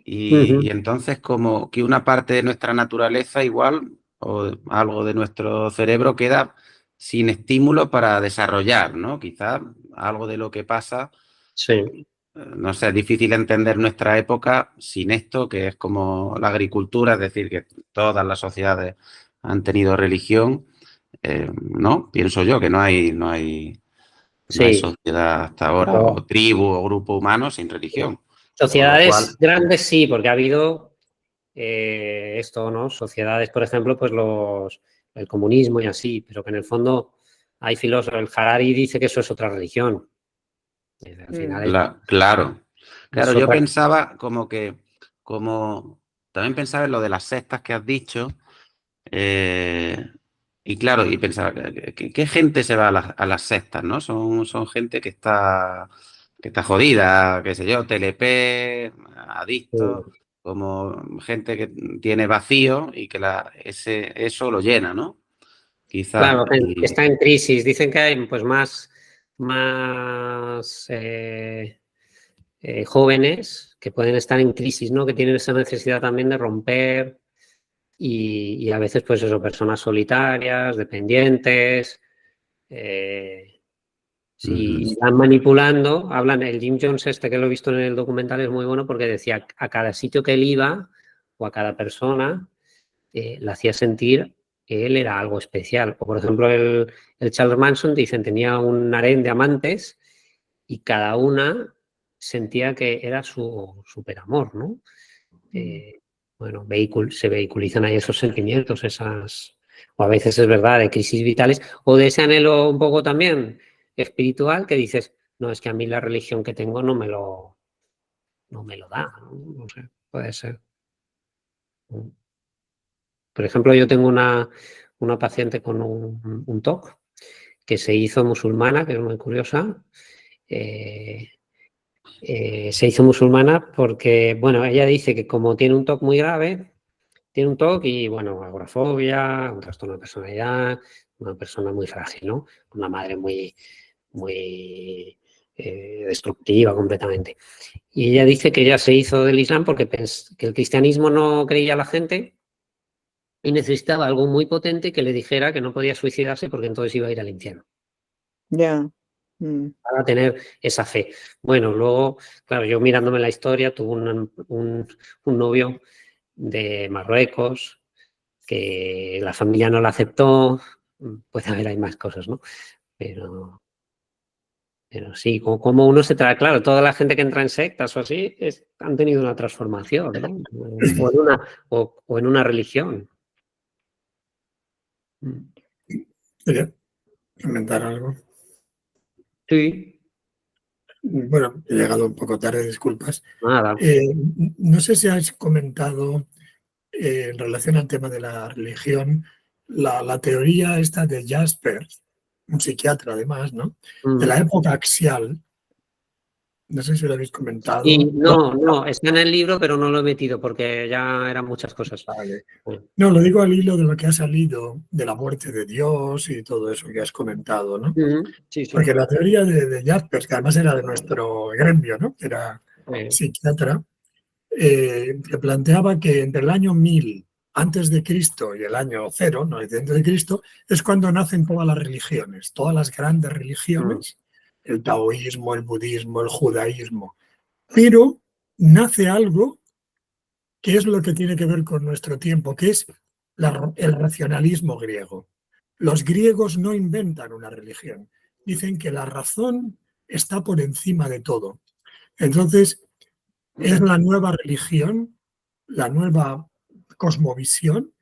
Y entonces como que una parte de nuestra naturaleza igual, o algo de nuestro cerebro queda sin estímulo para desarrollar, ¿no? Quizás algo de lo que pasa... Sí. No sé, es difícil entender nuestra época sin esto, que es como la agricultura, es decir, que todas las sociedades han tenido religión, ¿no? Pienso yo que no hay sociedad hasta ahora, o tribu o grupo humano sin religión. Sociedades grandes sí, porque ha habido esto, ¿no? Sociedades, por ejemplo, pues el comunismo y así, pero que en el fondo hay filósofos, el Harari dice que eso es otra religión. Al final Claro, yo pensaba también pensaba en lo de las sectas que has dicho, y claro, y pensaba, ¿qué gente se va a las sectas, ¿no? Son gente que está jodida, qué sé yo, TLP, adictos, como gente que tiene vacío y que eso lo llena, ¿no? Quizás. Claro, que está en crisis. Dicen que hay pues más jóvenes que pueden estar en crisis, ¿no? Que tienen esa necesidad también de romper y a veces pues eso, personas solitarias, dependientes, si están manipulando, el Jim Jones que lo he visto en el documental es muy bueno porque decía a cada sitio que él iba o a cada persona le hacía sentir que él era algo especial. O por ejemplo el Charles Manson, dicen, tenía un harén de amantes y cada una sentía que era su superamor, ¿no? Bueno, se vehiculizan ahí esos sentimientos, o a veces es verdad, de crisis vitales, o de ese anhelo un poco también espiritual que dices, no, es que a mí la religión que tengo no me lo da, no sé, puede ser. Por ejemplo, yo tengo una paciente con un TOC que se hizo musulmana, que es muy curiosa. Se hizo musulmana porque, bueno, ella dice que como tiene un TOC muy grave, tiene un TOC y, bueno, agorafobia, un trastorno de personalidad, una persona muy frágil, ¿no? Una madre muy destructiva completamente. Y ella dice que ella se hizo del Islam porque que el cristianismo no creía a la gente y necesitaba algo muy potente que le dijera que no podía suicidarse porque entonces iba a ir al infierno. Ya. Para tener esa fe. Bueno, luego, claro, yo mirándome la historia, tuve un novio de Marruecos que la familia no la aceptó. Puede haber, hay más cosas, ¿no? Pero sí, como uno se trae, claro, toda la gente que entra en sectas o así han tenido una transformación, ¿no? O en una religión. ¿Quería comentar algo? Sí. Bueno, he llegado un poco tarde, disculpas. Nada. No sé si has comentado en relación al tema de la religión, la teoría esta de Jaspers, un psiquiatra además, ¿no? De la época axial. No sé si lo habéis comentado. Sí, no, está en el libro, pero no lo he metido porque ya eran muchas cosas. Vale. No, lo digo al hilo de lo que ha salido de la muerte de Dios y todo eso que has comentado, ¿no? Sí. Porque la teoría de Jaspers, que además era de nuestro gremio, ¿no? Era psiquiatra, que planteaba que entre el año 1000 antes de Cristo y el año 0, 900 de Cristo, es cuando nacen todas las religiones, todas las grandes religiones, el taoísmo, el budismo, el judaísmo. Pero nace algo que es lo que tiene que ver con nuestro tiempo, que es el racionalismo griego. Los griegos no inventan una religión. Dicen que la razón está por encima de todo. Entonces, es la nueva religión, la nueva cosmovisión.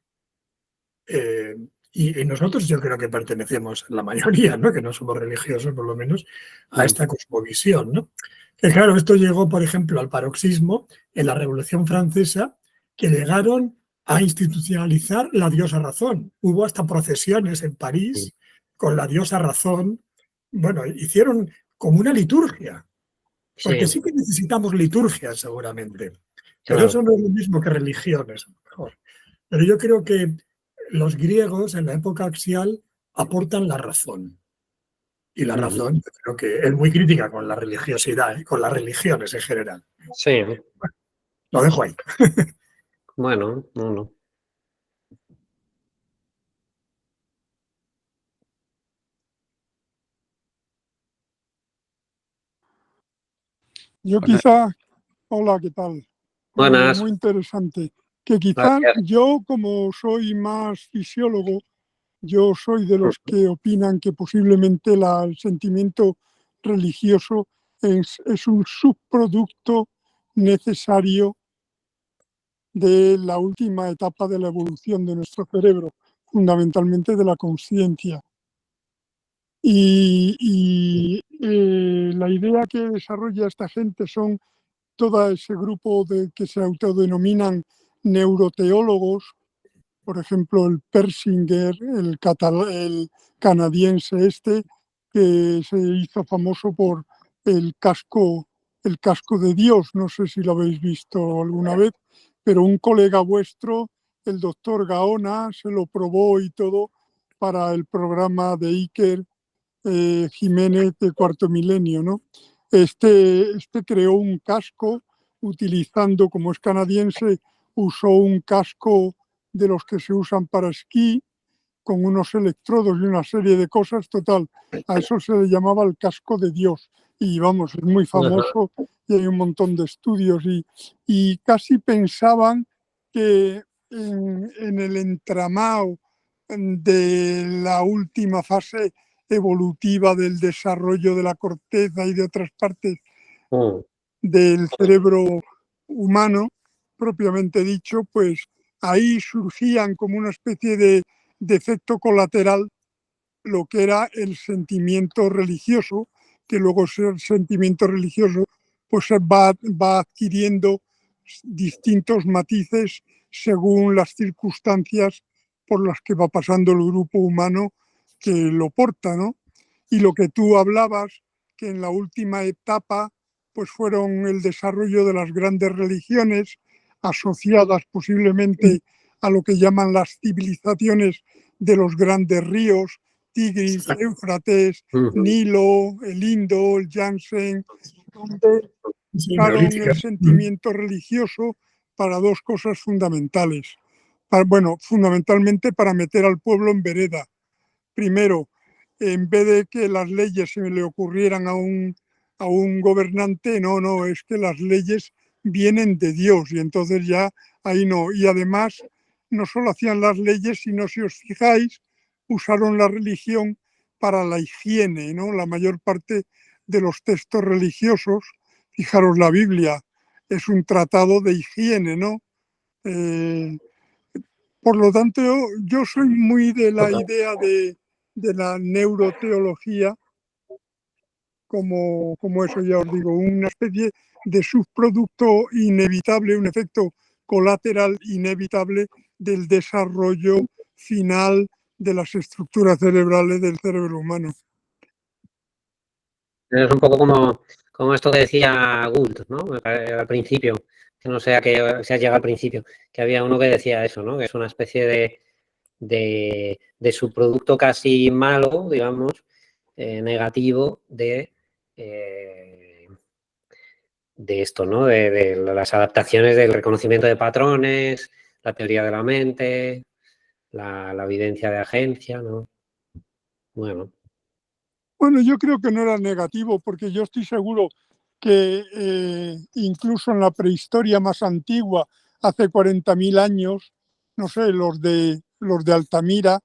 Y nosotros yo creo que pertenecemos, la mayoría, ¿no? Que no somos religiosos por lo menos, a esta cosmovisión, ¿no? Que claro, esto llegó, por ejemplo, al paroxismo en la Revolución Francesa, que llegaron a institucionalizar la diosa razón. Hubo hasta procesiones en París con la diosa razón. Bueno, hicieron como una liturgia, porque sí que necesitamos liturgia seguramente, pero Claro. eso no es lo mismo que religiones, a lo mejor. Pero yo creo que los griegos en la época axial aportan la razón. Y la razón, yo creo que es muy crítica con la religiosidad, con las religiones en general. Sí, Lo dejo ahí. bueno, no. Yo quizá, hola, ¿qué tal? Buenas. Muy interesante. Que quizá yo, como soy más fisiólogo, yo soy de los que opinan que posiblemente el sentimiento religioso es un subproducto necesario de la última etapa de la evolución de nuestro cerebro, fundamentalmente de la conciencia. Y la idea que desarrolla esta gente son todo ese grupo que se autodenominan neuroteólogos, por ejemplo, el Persinger, el canadiense que se hizo famoso por el casco de Dios. No sé si lo habéis visto alguna vez, pero un colega vuestro, el doctor Gaona, se lo probó y todo para el programa de Iker Jiménez de Cuarto Milenio, ¿no? Este creó un casco utilizando, como es canadiense, usó un casco de los que se usan para esquí, con unos electrodos y una serie de cosas. Total, a eso se le llamaba el casco de Dios. Y vamos, es muy famoso y hay un montón de estudios. Y casi pensaban que en el entramado de la última fase evolutiva del desarrollo de la corteza y de otras partes del cerebro humano, propiamente dicho, pues ahí surgían como una especie de efecto colateral lo que era el sentimiento religioso, que luego ese sentimiento religioso pues va adquiriendo distintos matices según las circunstancias por las que va pasando el grupo humano que lo porta, ¿no? Y lo que tú hablabas, que en la última etapa pues fueron el desarrollo de las grandes religiones asociadas posiblemente a lo que llaman las civilizaciones de los grandes ríos, Tigris, Éufrates, Nilo, el Indo, el Yangtze, donde usaron el sentimiento religioso para dos cosas fundamentales. Fundamentalmente para meter al pueblo en vereda. Primero, en vez de que las leyes se le ocurrieran a un gobernante, no, es que las leyes vienen de Dios y entonces ya ahí no. Y además, no solo hacían las leyes, sino, si os fijáis, usaron la religión para la higiene, ¿no? La mayor parte de los textos religiosos, fijaros, la Biblia es un tratado de higiene, ¿no? Por lo tanto, yo soy muy de la idea de la neuroteología, como eso ya os digo, una especie de subproducto inevitable, un efecto colateral inevitable del desarrollo final de las estructuras cerebrales del cerebro humano. Es un poco como esto que decía Gould, ¿no? Al principio, que no sé a qué se ha llegado al principio, que había uno que decía eso, ¿no? Que es una especie de subproducto casi malo, digamos, negativo de esto, ¿no? De las adaptaciones del reconocimiento de patrones, la teoría de la mente, la evidencia de agencia, ¿no? Bueno, yo creo que no era negativo, porque yo estoy seguro que incluso en la prehistoria más antigua, hace 40.000 años, no sé, los de Altamira,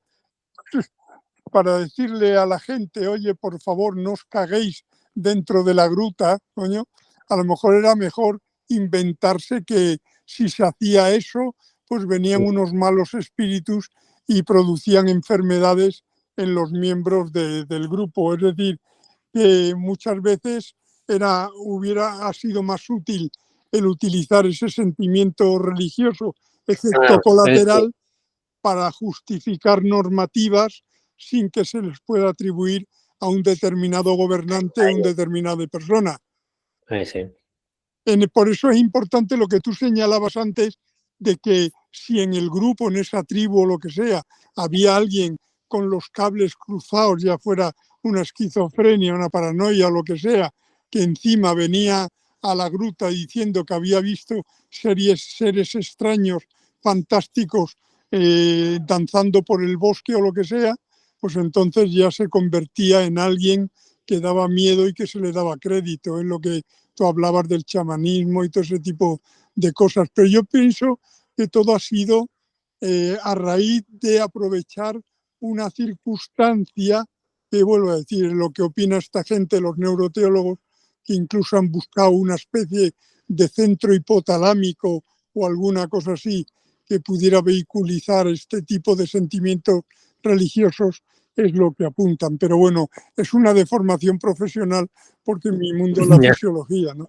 para decirle a la gente, oye, por favor, no os caguéis dentro de la gruta, coño, a lo mejor era mejor inventarse que si se hacía eso, pues venían unos malos espíritus y producían enfermedades en los miembros del grupo. Es decir, que muchas veces hubiera sido más útil el utilizar ese sentimiento religioso, efecto colateral, para justificar normativas sin que se les pueda atribuir a un determinado gobernante o una determinada persona. Sí. Por eso es importante lo que tú señalabas antes, de que si en el grupo, en esa tribu o lo que sea, había alguien con los cables cruzados, ya fuera una esquizofrenia, una paranoia o lo que sea, que encima venía a la gruta diciendo que había visto seres extraños, fantásticos, danzando por el bosque o lo que sea, pues entonces ya se convertía en alguien que daba miedo y que se le daba crédito. Es lo que tú hablabas del chamanismo y todo ese tipo de cosas. Pero yo pienso que todo ha sido a raíz de aprovechar una circunstancia que, vuelvo a decir, lo que opina esta gente, los neuroteólogos, que incluso han buscado una especie de centro hipotalámico o alguna cosa así que pudiera vehiculizar este tipo de sentimientos religiosos, es lo que apuntan. Pero bueno, es una deformación profesional porque mi mundo es la fisiología, ¿no?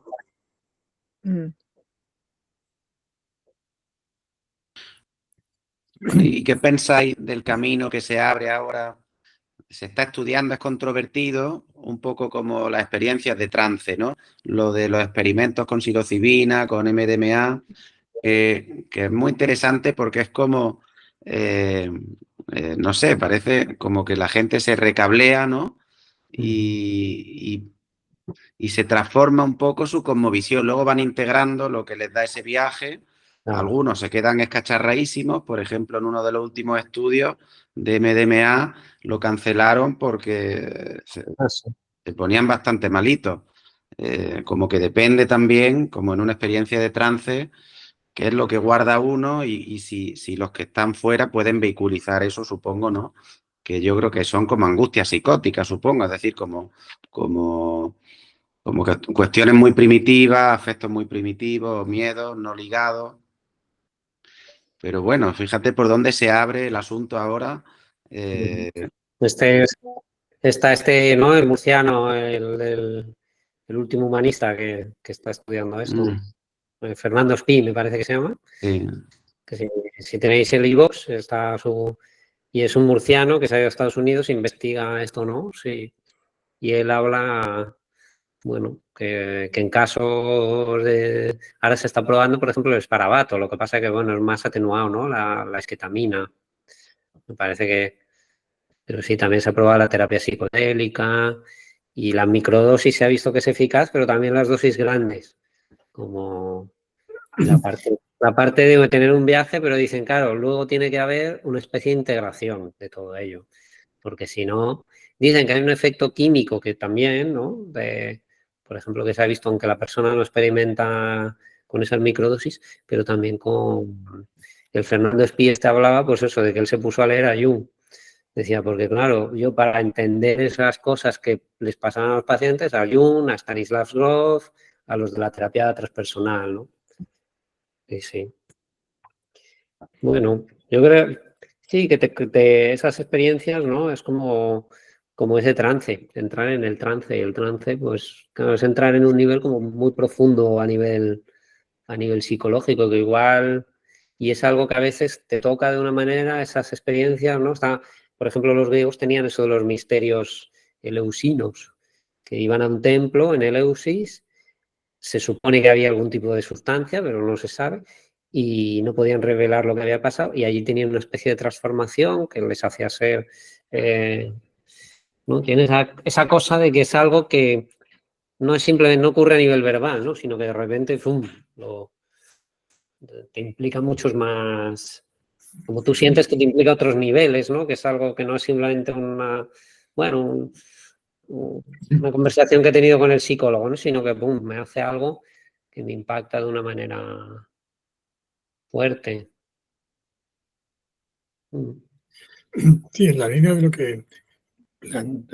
¿Y qué pensáis del camino que se abre ahora? Se está estudiando, es controvertido, un poco como las experiencias de trance, ¿no? Lo de los experimentos con psilocibina, con MDMA, que es muy interesante porque es como, no sé, parece como que la gente se recablea, ¿no? Y se transforma un poco su cosmovisión. Luego van integrando lo que les da ese viaje. Algunos se quedan escacharraísimos. Por ejemplo, en uno de los últimos estudios de MDMA lo cancelaron porque se ponían bastante malitos. Como que depende también, como en una experiencia de trance, qué es lo que guarda uno y si los que están fuera pueden vehiculizar eso, supongo, ¿no? Que yo creo que son como angustias psicóticas, supongo, es decir, como cuestiones muy primitivas, afectos muy primitivos, miedos no ligados. Pero bueno, fíjate por dónde se abre el asunto ahora. Está ¿no? El murciano, el último humanista que está estudiando esto. Fernando Espí, me parece que se llama. Sí. Que si tenéis el iVoox, está y es un murciano que se ha ido a Estados Unidos, investiga esto, ¿no? Sí. Y él habla, bueno, que en casos de... Ahora se está probando, por ejemplo, el esparabato, lo que pasa es que, bueno, es más atenuado, ¿no? La esquetamina. Me parece que... Pero sí, también se ha probado la terapia psicodélica y la microdosis se ha visto que es eficaz, pero también las dosis grandes, como la parte de tener un viaje, pero dicen, claro, luego tiene que haber una especie de integración de todo ello, porque si no, dicen que hay un efecto químico que también, ¿no? Por ejemplo, que se ha visto, aunque la persona no experimenta con esas microdosis, pero también con el Fernando Espí hablaba, pues eso, de que él se puso a leer a Jung. Decía, porque claro, yo para entender esas cosas que les pasan a los pacientes, a Jung, a Stanislavs Grof, a los de la terapia transpersonal, ¿no? Sí. Bueno, yo creo, sí, que esas experiencias, ¿no? Es como ese trance, entrar en el trance. Y el trance, pues, claro, es entrar en un nivel como muy profundo a nivel psicológico, que igual, y es algo que a veces te toca de una manera, esas experiencias, ¿no? Por ejemplo, los griegos tenían eso de los misterios eleusinos, que iban a un templo en Eleusis, se supone que había algún tipo de sustancia, pero no se sabe, y no podían revelar lo que había pasado, y allí tenían una especie de transformación que les hacía ser... ¿no? Tiene esa cosa de que es algo que no es simplemente, no ocurre a nivel verbal, ¿no? Sino que de repente, ¡fum!, te implica muchos más, como tú sientes que te implica otros niveles, ¿no? Que es algo que no es simplemente una conversación que he tenido con el psicólogo, ¿no? Sino que, ¡pum!, me hace algo que me impacta de una manera fuerte. Sí, en la línea de lo que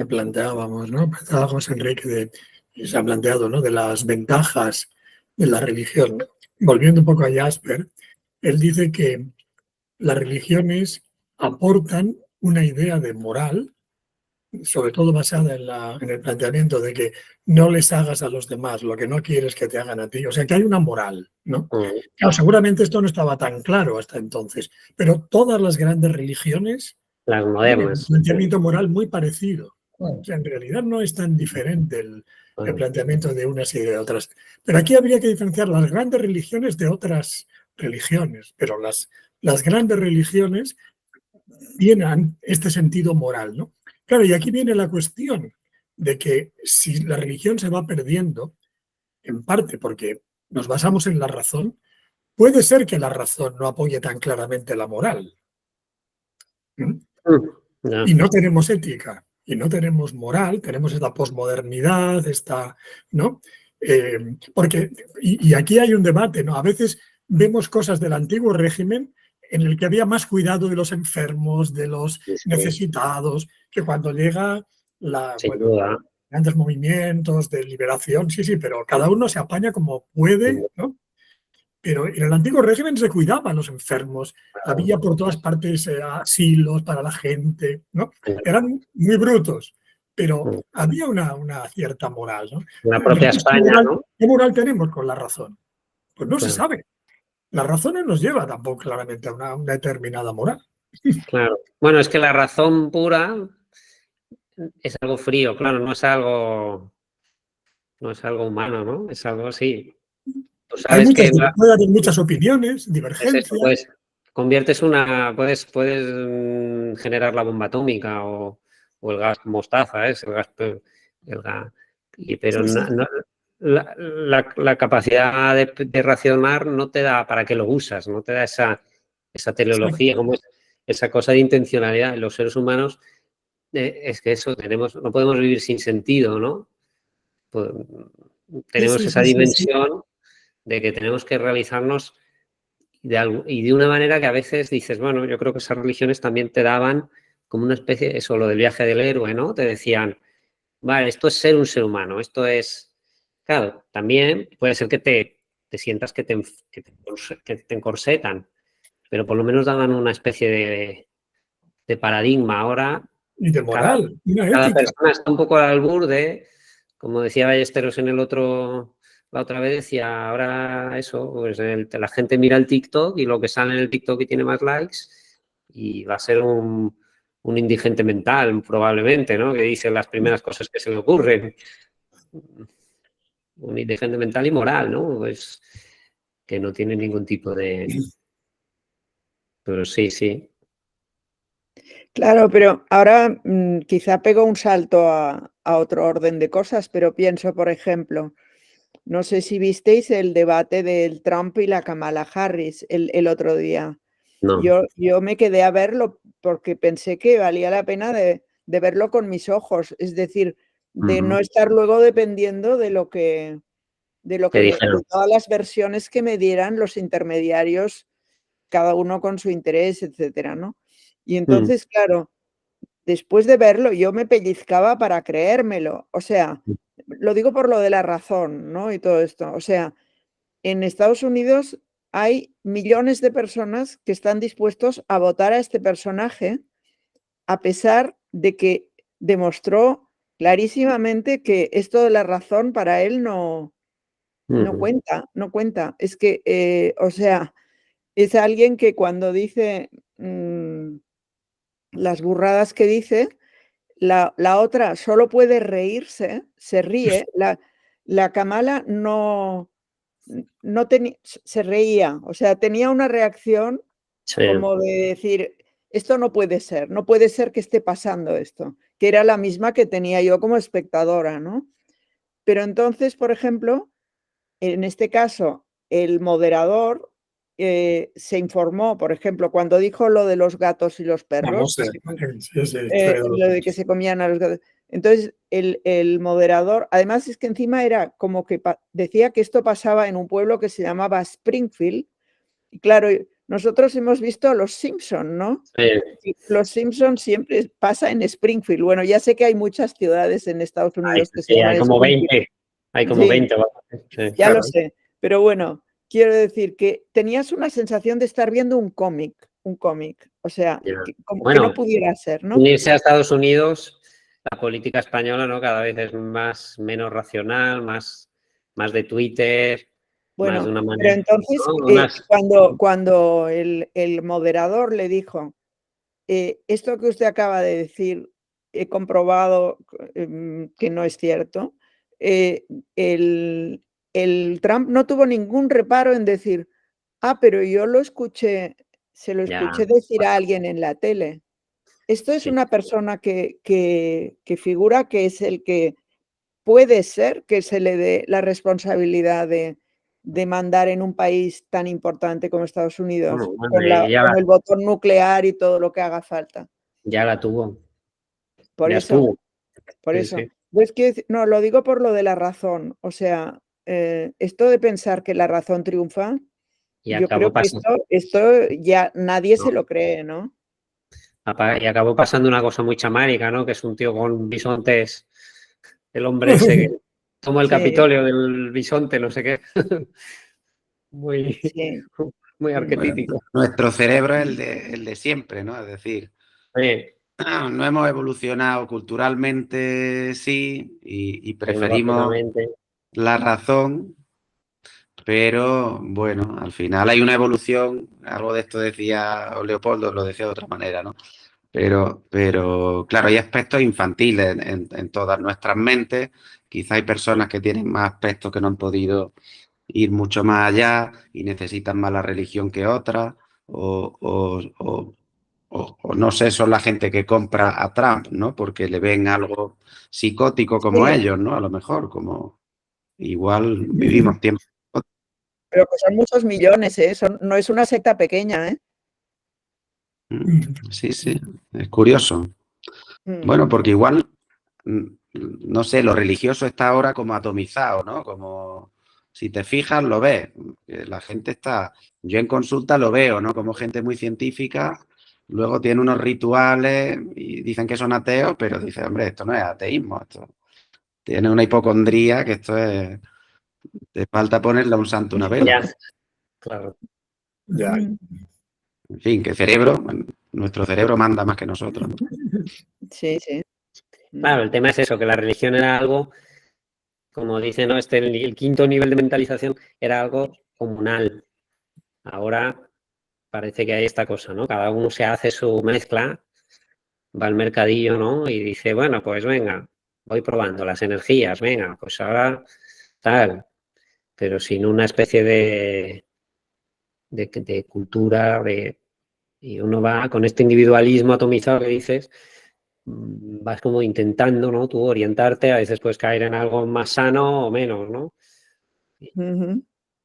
planteábamos, ¿no? Planteábamos, Enrique, se ha planteado, ¿no? De las ventajas de la religión. Volviendo un poco a Jasper, él dice que las religiones aportan una idea de moral, sobre todo basada en el planteamiento de que no les hagas a los demás lo que no quieres que te hagan a ti. O sea, que hay una moral, ¿no? Claro, seguramente esto no estaba tan claro hasta entonces, pero todas las grandes religiones Las tienen un modernas. planteamiento moral muy parecido. O sea, en realidad no es tan diferente el planteamiento de unas y de otras. Pero aquí habría que diferenciar las grandes religiones de otras religiones, pero las grandes religiones tienen este sentido moral, ¿no? Claro, y aquí viene la cuestión de que si la religión se va perdiendo, en parte porque nos basamos en la razón, puede ser que la razón no apoye tan claramente la moral. Ya. Y no tenemos ética, y no tenemos moral, tenemos esta posmodernidad, ¿no? Porque, y aquí hay un debate, ¿no? A veces vemos cosas del antiguo régimen en el que había más cuidado de los enfermos, de los necesitados, que cuando llega Sin duda. grandes movimientos de liberación, sí, pero cada uno se apaña como puede, ¿no? Pero en el antiguo régimen se cuidaban los enfermos, había por todas partes asilos para la gente, ¿no? Eran muy brutos, pero había una cierta moral, ¿no? La propia España, ¿no? ¿Qué moral tenemos con la razón? Pues no se Claro. sabe. La razón no nos lleva tampoco claramente a una determinada moral. Claro. Bueno, es que la razón pura es algo frío, claro, no es algo humano, ¿no? Es algo así. Tú Hay sabes que puede haber muchas opiniones, es divergencias. eso, pues puedes generar la bomba atómica o el gas mostaza, el gas, pero Sí. la capacidad de racionar no te da para qué lo usas, no te da esa teleología, como esa cosa de intencionalidad. En los seres humanos es que eso no podemos vivir sin sentido, ¿no? Pues, tenemos esa dimensión de que tenemos que realizarnos y de una manera que a veces dices, bueno, yo creo que esas religiones también te daban como una especie, eso, lo del viaje del héroe, ¿no? Te decían, vale, esto es ser un ser humano, esto es, claro, también puede ser que te sientas que te encorsetan, pero por lo menos daban una especie de paradigma. Ahora, Y de moral, una cada ética. persona está un poco al burde, como decía Ballesteros en la otra vez, decía, ahora eso, pues la gente mira el TikTok y lo que sale en el TikTok y tiene más likes y va a ser un indigente mental, probablemente, ¿no? Que dice las primeras cosas que se le ocurren. Un indigente mental y moral, ¿no? Pues que no tiene ningún tipo de... Pero sí. Claro, pero ahora quizá pego un salto a otro orden de cosas, pero pienso, por ejemplo, no sé si visteis el debate del Trump y la Kamala Harris el otro día. No. Yo me quedé a verlo porque pensé que valía la pena de verlo con mis ojos, es decir, de no estar luego dependiendo de lo que de todas las versiones que me dieran los intermediarios, cada uno con su interés, etcétera, ¿no? Y entonces, claro, después de verlo, yo me pellizcaba para creérmelo. O sea, lo digo por lo de la razón, ¿no? Y todo esto. O sea, en Estados Unidos hay millones de personas que están dispuestos a votar a este personaje, a pesar de que demostró clarísimamente que esto de la razón para él no cuenta. Es que, o sea, es alguien que cuando dice las burradas que dice, la otra solo puede reírse, se ríe. La Kamala no se reía, o sea, tenía una reacción como de decir, esto no puede ser que esté pasando esto, que era la misma que tenía yo como espectadora, ¿no? Pero entonces, por ejemplo, en este caso, el moderador se informó, por ejemplo, cuando dijo lo de los gatos y los perros, lo de que se comían a los gatos. Entonces, el moderador, además es que encima era como que decía que esto pasaba en un pueblo que se llamaba Springfield, y claro, nosotros hemos visto Los Simpson, ¿no? Sí. Los Simpson siempre pasa en Springfield. Bueno, ya sé que hay muchas ciudades en Estados Unidos que se Sí, llaman hay como Springfield. 20. Hay como Sí. 20. Sí. Ya Claro. lo sé, pero bueno, quiero decir que tenías una sensación de estar viendo un cómic, o sea, Ya. como que Bueno, no pudiera ser, ¿no? unirse a Estados Unidos, la política española, ¿no? Cada vez es menos racional, más de Twitter, más de Bueno, una pero manera, entonces ¿no? cuando el moderador le dijo, esto que usted acaba de decir, he comprobado que no es cierto, el Trump no tuvo ningún reparo en decir, pero yo se lo Ya, escuché decir a alguien en la tele. Esto es sí. una persona que figura que es el que puede ser que se le dé la responsabilidad de mandar en un país tan importante como Estados Unidos, Bueno, y con el botón nuclear y todo lo que haga falta. ya la tuvo. Por Ya eso, estuvo. por Sí, eso. sí. Pues no, lo digo por lo de la razón. O sea, esto de pensar que la razón triunfa, Y yo acabó creo que pasando. esto ya nadie No. se lo cree, ¿no? Y acabó pasando una cosa muy chamárica, ¿no? Que es un tío con bisontes, el hombre ese que como el Sí, Capitolio del bisonte, no sé qué. Muy, sí. muy Mm. Bueno, arquetípico. nuestro cerebro es el de siempre, ¿no? Es decir, Sí, no hemos evolucionado culturalmente, sí, y preferimos tecnológicamente. la razón, pero bueno, al final hay una evolución, algo de esto decía Leopoldo, lo decía de otra manera, ¿no? Pero claro, hay aspectos infantiles en todas nuestras mentes, quizá hay personas que tienen más aspectos que no han podido ir mucho más allá y necesitan más la religión que otras, o no sé, son la gente que compra a Trump, ¿no? Porque le ven algo psicótico como Sí, ellos, ¿no? A lo mejor, como igual vivimos tiempos. pero que son muchos millones, ¿eh? No es una secta pequeña, ¿eh? Sí, sí, es curioso. Mm. Bueno, porque igual, no sé, lo religioso está ahora como atomizado, ¿no? Como si te fijas, lo ves. La gente está, yo en consulta lo veo, ¿no? Como gente muy científica, luego tiene unos rituales y dicen que son ateos, pero dice, hombre, esto no es ateísmo, esto tiene una hipocondría que esto es, te falta ponerle a un santo una vela. Ya, claro. Ya. En fin, que cerebro, nuestro cerebro manda más que nosotros, ¿no? Sí, sí. Claro, el tema es eso, que la religión era algo, como dice, ¿no? El quinto nivel de mentalización era algo comunal. Ahora parece que hay esta cosa, ¿no? Cada uno se hace su mezcla, va al mercadillo, ¿no? Y dice, bueno, pues venga, voy probando las energías, venga, pues ahora tal, pero sin una especie de cultura, y uno va con este individualismo atomizado que dices, vas como intentando, ¿no? Tú orientarte, a veces puedes caer en algo más sano o menos, ¿no? Ujú.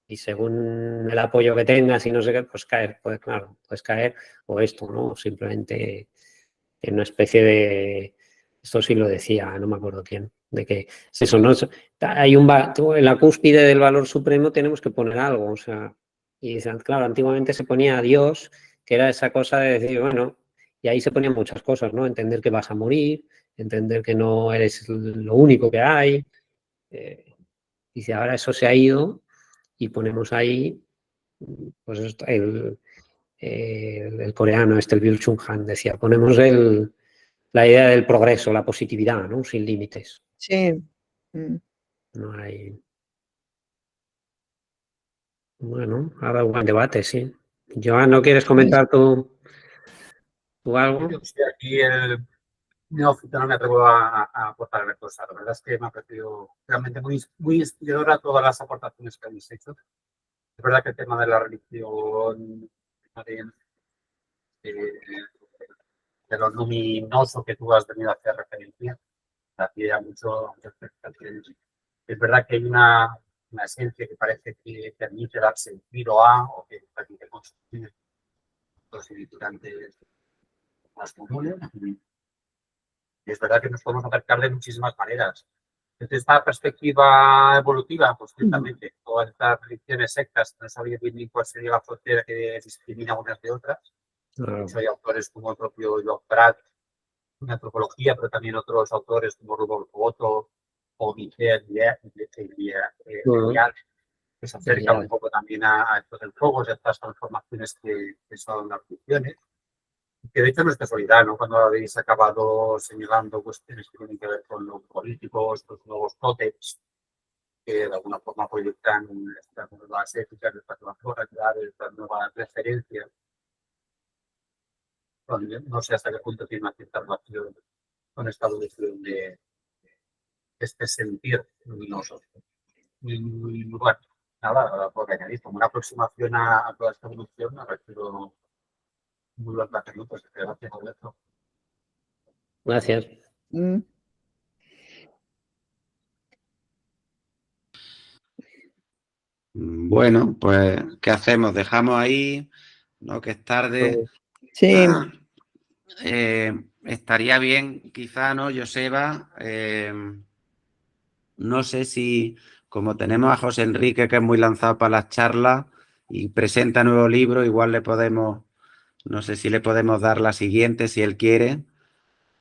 Y según el apoyo que tengas y no sé qué, pues caer, pues claro, puedes caer o esto, ¿no? Simplemente en una especie de, esto sí lo decía, no me acuerdo quién, de que es eso, ¿no? Hay en la cúspide del valor supremo tenemos que poner algo, o sea, y claro, antiguamente se ponía a Dios, que era esa cosa de decir, bueno, y ahí se ponían muchas cosas, ¿no? Entender que vas a morir, entender que no eres lo único que hay, y si ahora eso se ha ido y ponemos ahí, pues el coreano, el Byung Chul Han decía, ponemos la idea del progreso, la positividad, ¿no? Sin límites. Sí. Mm. No hay. Bueno, ha dado buen debate, sí. Joan, ¿no quieres comentar tú algo? Yo estoy aquí no, no me atrevo a aportar la cosa. La verdad es que me ha parecido realmente muy inspiradora todas las aportaciones que habéis hecho. Es verdad que el tema de la religión, de lo luminoso que tú has venido a hacer referencia, hacía mucho. Es verdad que hay una esencia que parece que permite dar sentido a, o que permite construir los edificantes más comunes. Y es verdad que nos podemos acercar de muchísimas maneras. Desde esta perspectiva evolutiva, pues ciertamente todas estas religiones sectas no sabía bien ni cuál sería la frontera que discrimina unas de otras. Hay autores como el propio Jock Pratt en antropología, pero también otros autores como Rudolf Otto o Michel Eliade, que se acercan un poco también a estos enfocos, a estas transformaciones que son las religiones. Que de hecho no es casualidad, ¿no? Cuando habéis acabado señalando cuestiones que tienen que ver con los políticos, los nuevos tótems, que de alguna forma proyectan estas nuevas éticas, estas nuevas moralidades, estas nuevas referencias. No sé hasta qué punto tiene una cierta relación con esta evolución de este sentir luminoso. Y bueno, nada, por añadir, como una aproximación a toda esta evolución, me ha parecido muy buen planteamiento, pues gracias por esto. Gracias. Bueno, pues, ¿qué hacemos? ¿Dejamos ahí? ¿No? Que es tarde. Sí. Estaría bien, quizá, ¿no, Joseba? No sé si, como tenemos a José Enrique, que es muy lanzado para las charlas y presenta nuevo libro, igual le podemos, no sé si le podemos dar la siguiente, si él quiere,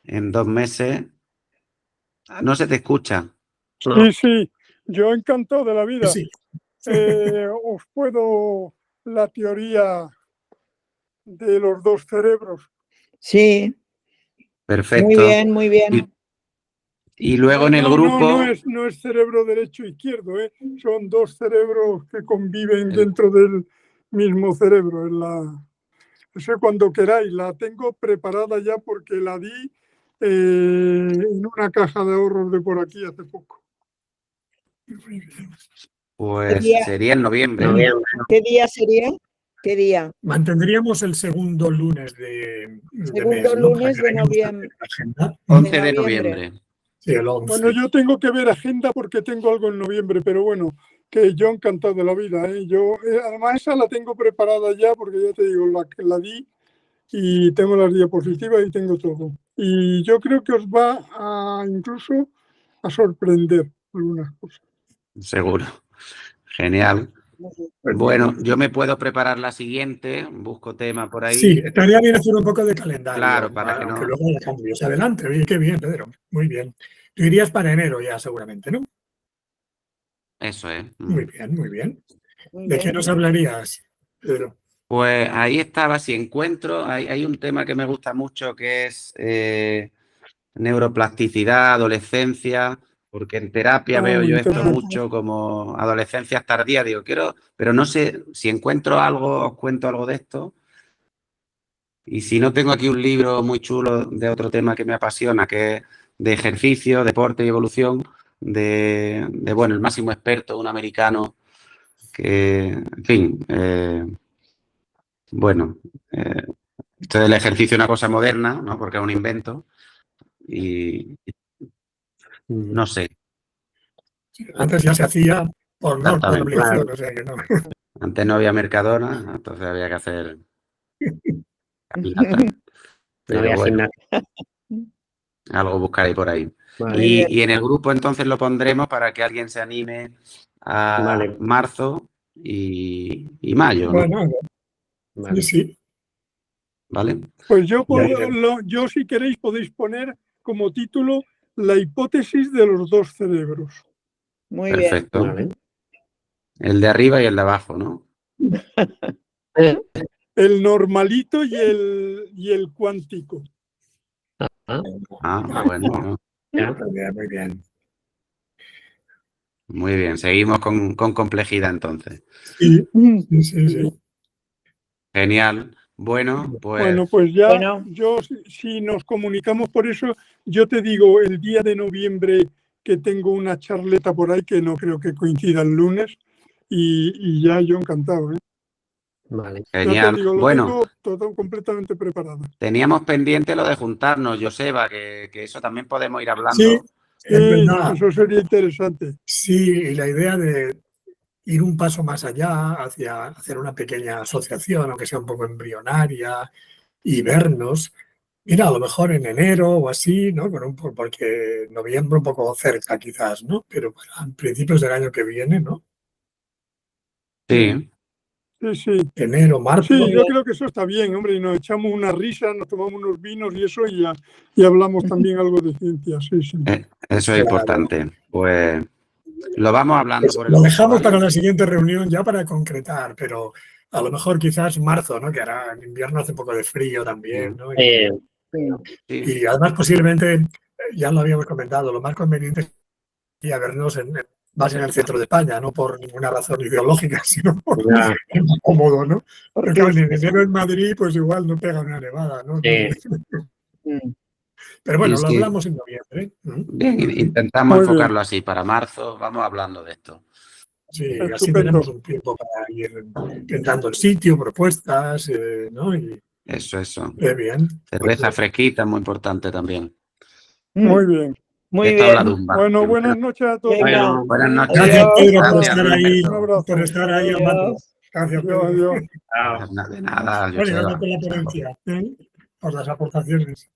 en 2 meses. No se te escucha. Sí, sí, yo encantado de la vida. Sí. Os puedo la teoría de los 2 cerebros. Sí. Perfecto. Muy bien, muy bien. Y luego en el grupo... No es cerebro derecho e izquierdo, son 2 cerebros que conviven dentro del mismo cerebro. Eso cuando queráis, la tengo preparada ya porque la di en una caja de ahorros de por aquí hace poco. Pues sería en noviembre. ¿Qué día sería? ¿Qué día? Mantendríamos el segundo lunes de Segundo lunes de noviembre. 11 de noviembre. Sí, el 11. Bueno, yo tengo que ver agenda porque tengo algo en noviembre, pero bueno, que yo encantado de la vida. Yo, además, esa la tengo preparada ya porque ya te digo, la di y tengo las diapositivas y tengo todo. Y yo creo que os va a incluso a sorprender algunas cosas. Seguro. Genial. Bueno, yo me puedo preparar la siguiente, busco tema por ahí. Sí, estaría bien hacer un poco de calendario. Claro, para que no... Aunque luego haya cambios. Adelante, oye, qué bien, Pedro. Muy bien. Tú irías para enero ya, seguramente, ¿no? Eso es. Muy bien, muy bien. ¿De qué nos hablarías, Pedro? Pues ahí estaba, si encuentro, hay un tema que me gusta mucho que es neuroplasticidad, adolescencia, porque en terapia veo yo esto mucho como adolescencias tardías, digo, pero no sé, si encuentro algo, os cuento algo de esto. Y si no, tengo aquí un libro muy chulo de otro tema que me apasiona, que es de ejercicio, deporte y evolución, bueno, el máximo experto, un americano, que, en fin, bueno, esto del ejercicio es una cosa moderna, ¿no? Porque es un invento y no sé. Antes ya se hacía por obligación, o sea que no. Antes no había Mercadona, entonces había que hacer... Pero bueno, algo buscaré por ahí. Y en el grupo entonces lo pondremos para que alguien se anime a marzo y mayo, ¿no? Bueno, sí. ¿Vale? Pues yo si queréis podéis poner como título la hipótesis de los 2 cerebros. Muy perfecto. bien. Vale. El de arriba y el de abajo, ¿no? El normalito y el cuántico. Bueno. Muy bien. Muy bien, seguimos con complejidad entonces. Sí. Genial. Bueno, pues ya, yo si nos comunicamos por eso, yo te digo el día de noviembre que tengo una charleta por ahí que no creo que coincida el lunes y ya yo encantado. Vale. Genial. Digo, bueno, tengo todo completamente preparado. Teníamos pendiente lo de juntarnos, Joseba, que eso también podemos ir hablando. Sí, es verdad. Eso sería interesante. Sí, y la idea de ir un paso más allá hacia hacer una pequeña asociación, aunque sea un poco embrionaria, y vernos, Mira, a lo mejor en enero o así, ¿no? Porque noviembre un poco cerca quizás, ¿no? Pero a principios del año que viene, ¿no? Sí, Sí, sí. Enero, marzo. Sí, yo creo que eso está bien, hombre, y nos echamos una risa, nos tomamos unos vinos y eso, y hablamos también algo de ciencia, sí, sí. eso es importante. Pues lo vamos hablando Pues por el lo grupo, dejamos ¿vale? para la siguiente reunión ya para concretar, pero a lo mejor quizás marzo, ¿no? Que ahora en invierno hace un poco de frío también, ¿no? Sí. Y además posiblemente, ya lo habíamos comentado, lo más conveniente sería vernos más en el centro de España, no por ninguna razón ideológica, sino por Ya. es más cómodo, ¿no? Porque claro, en enero en Madrid pues igual no pega una nevada, ¿no? Pero bueno, Y lo sí, hablamos en noviembre. bien, intentamos Muy bien. enfocarlo así. Para marzo vamos hablando de esto. Sí, así Estupendo. tenemos un tiempo para ir intentando el sitio, propuestas, ¿no? Y Eso. bien. Cerveza fresquita es muy importante también. Muy bien. Muy Esto habla de bien. un bar. Bueno, buenas noches a todos. Venga. Buenas noches. Gracias, Adiós. Pedro, por Gracias, estar ahí, Un abrazo. por estar ahí al mando. Gracias, Adiós, Pedro. adiós. Chao. De nada, Bueno, y Joseba. gracias por la ponencia, por las aportaciones.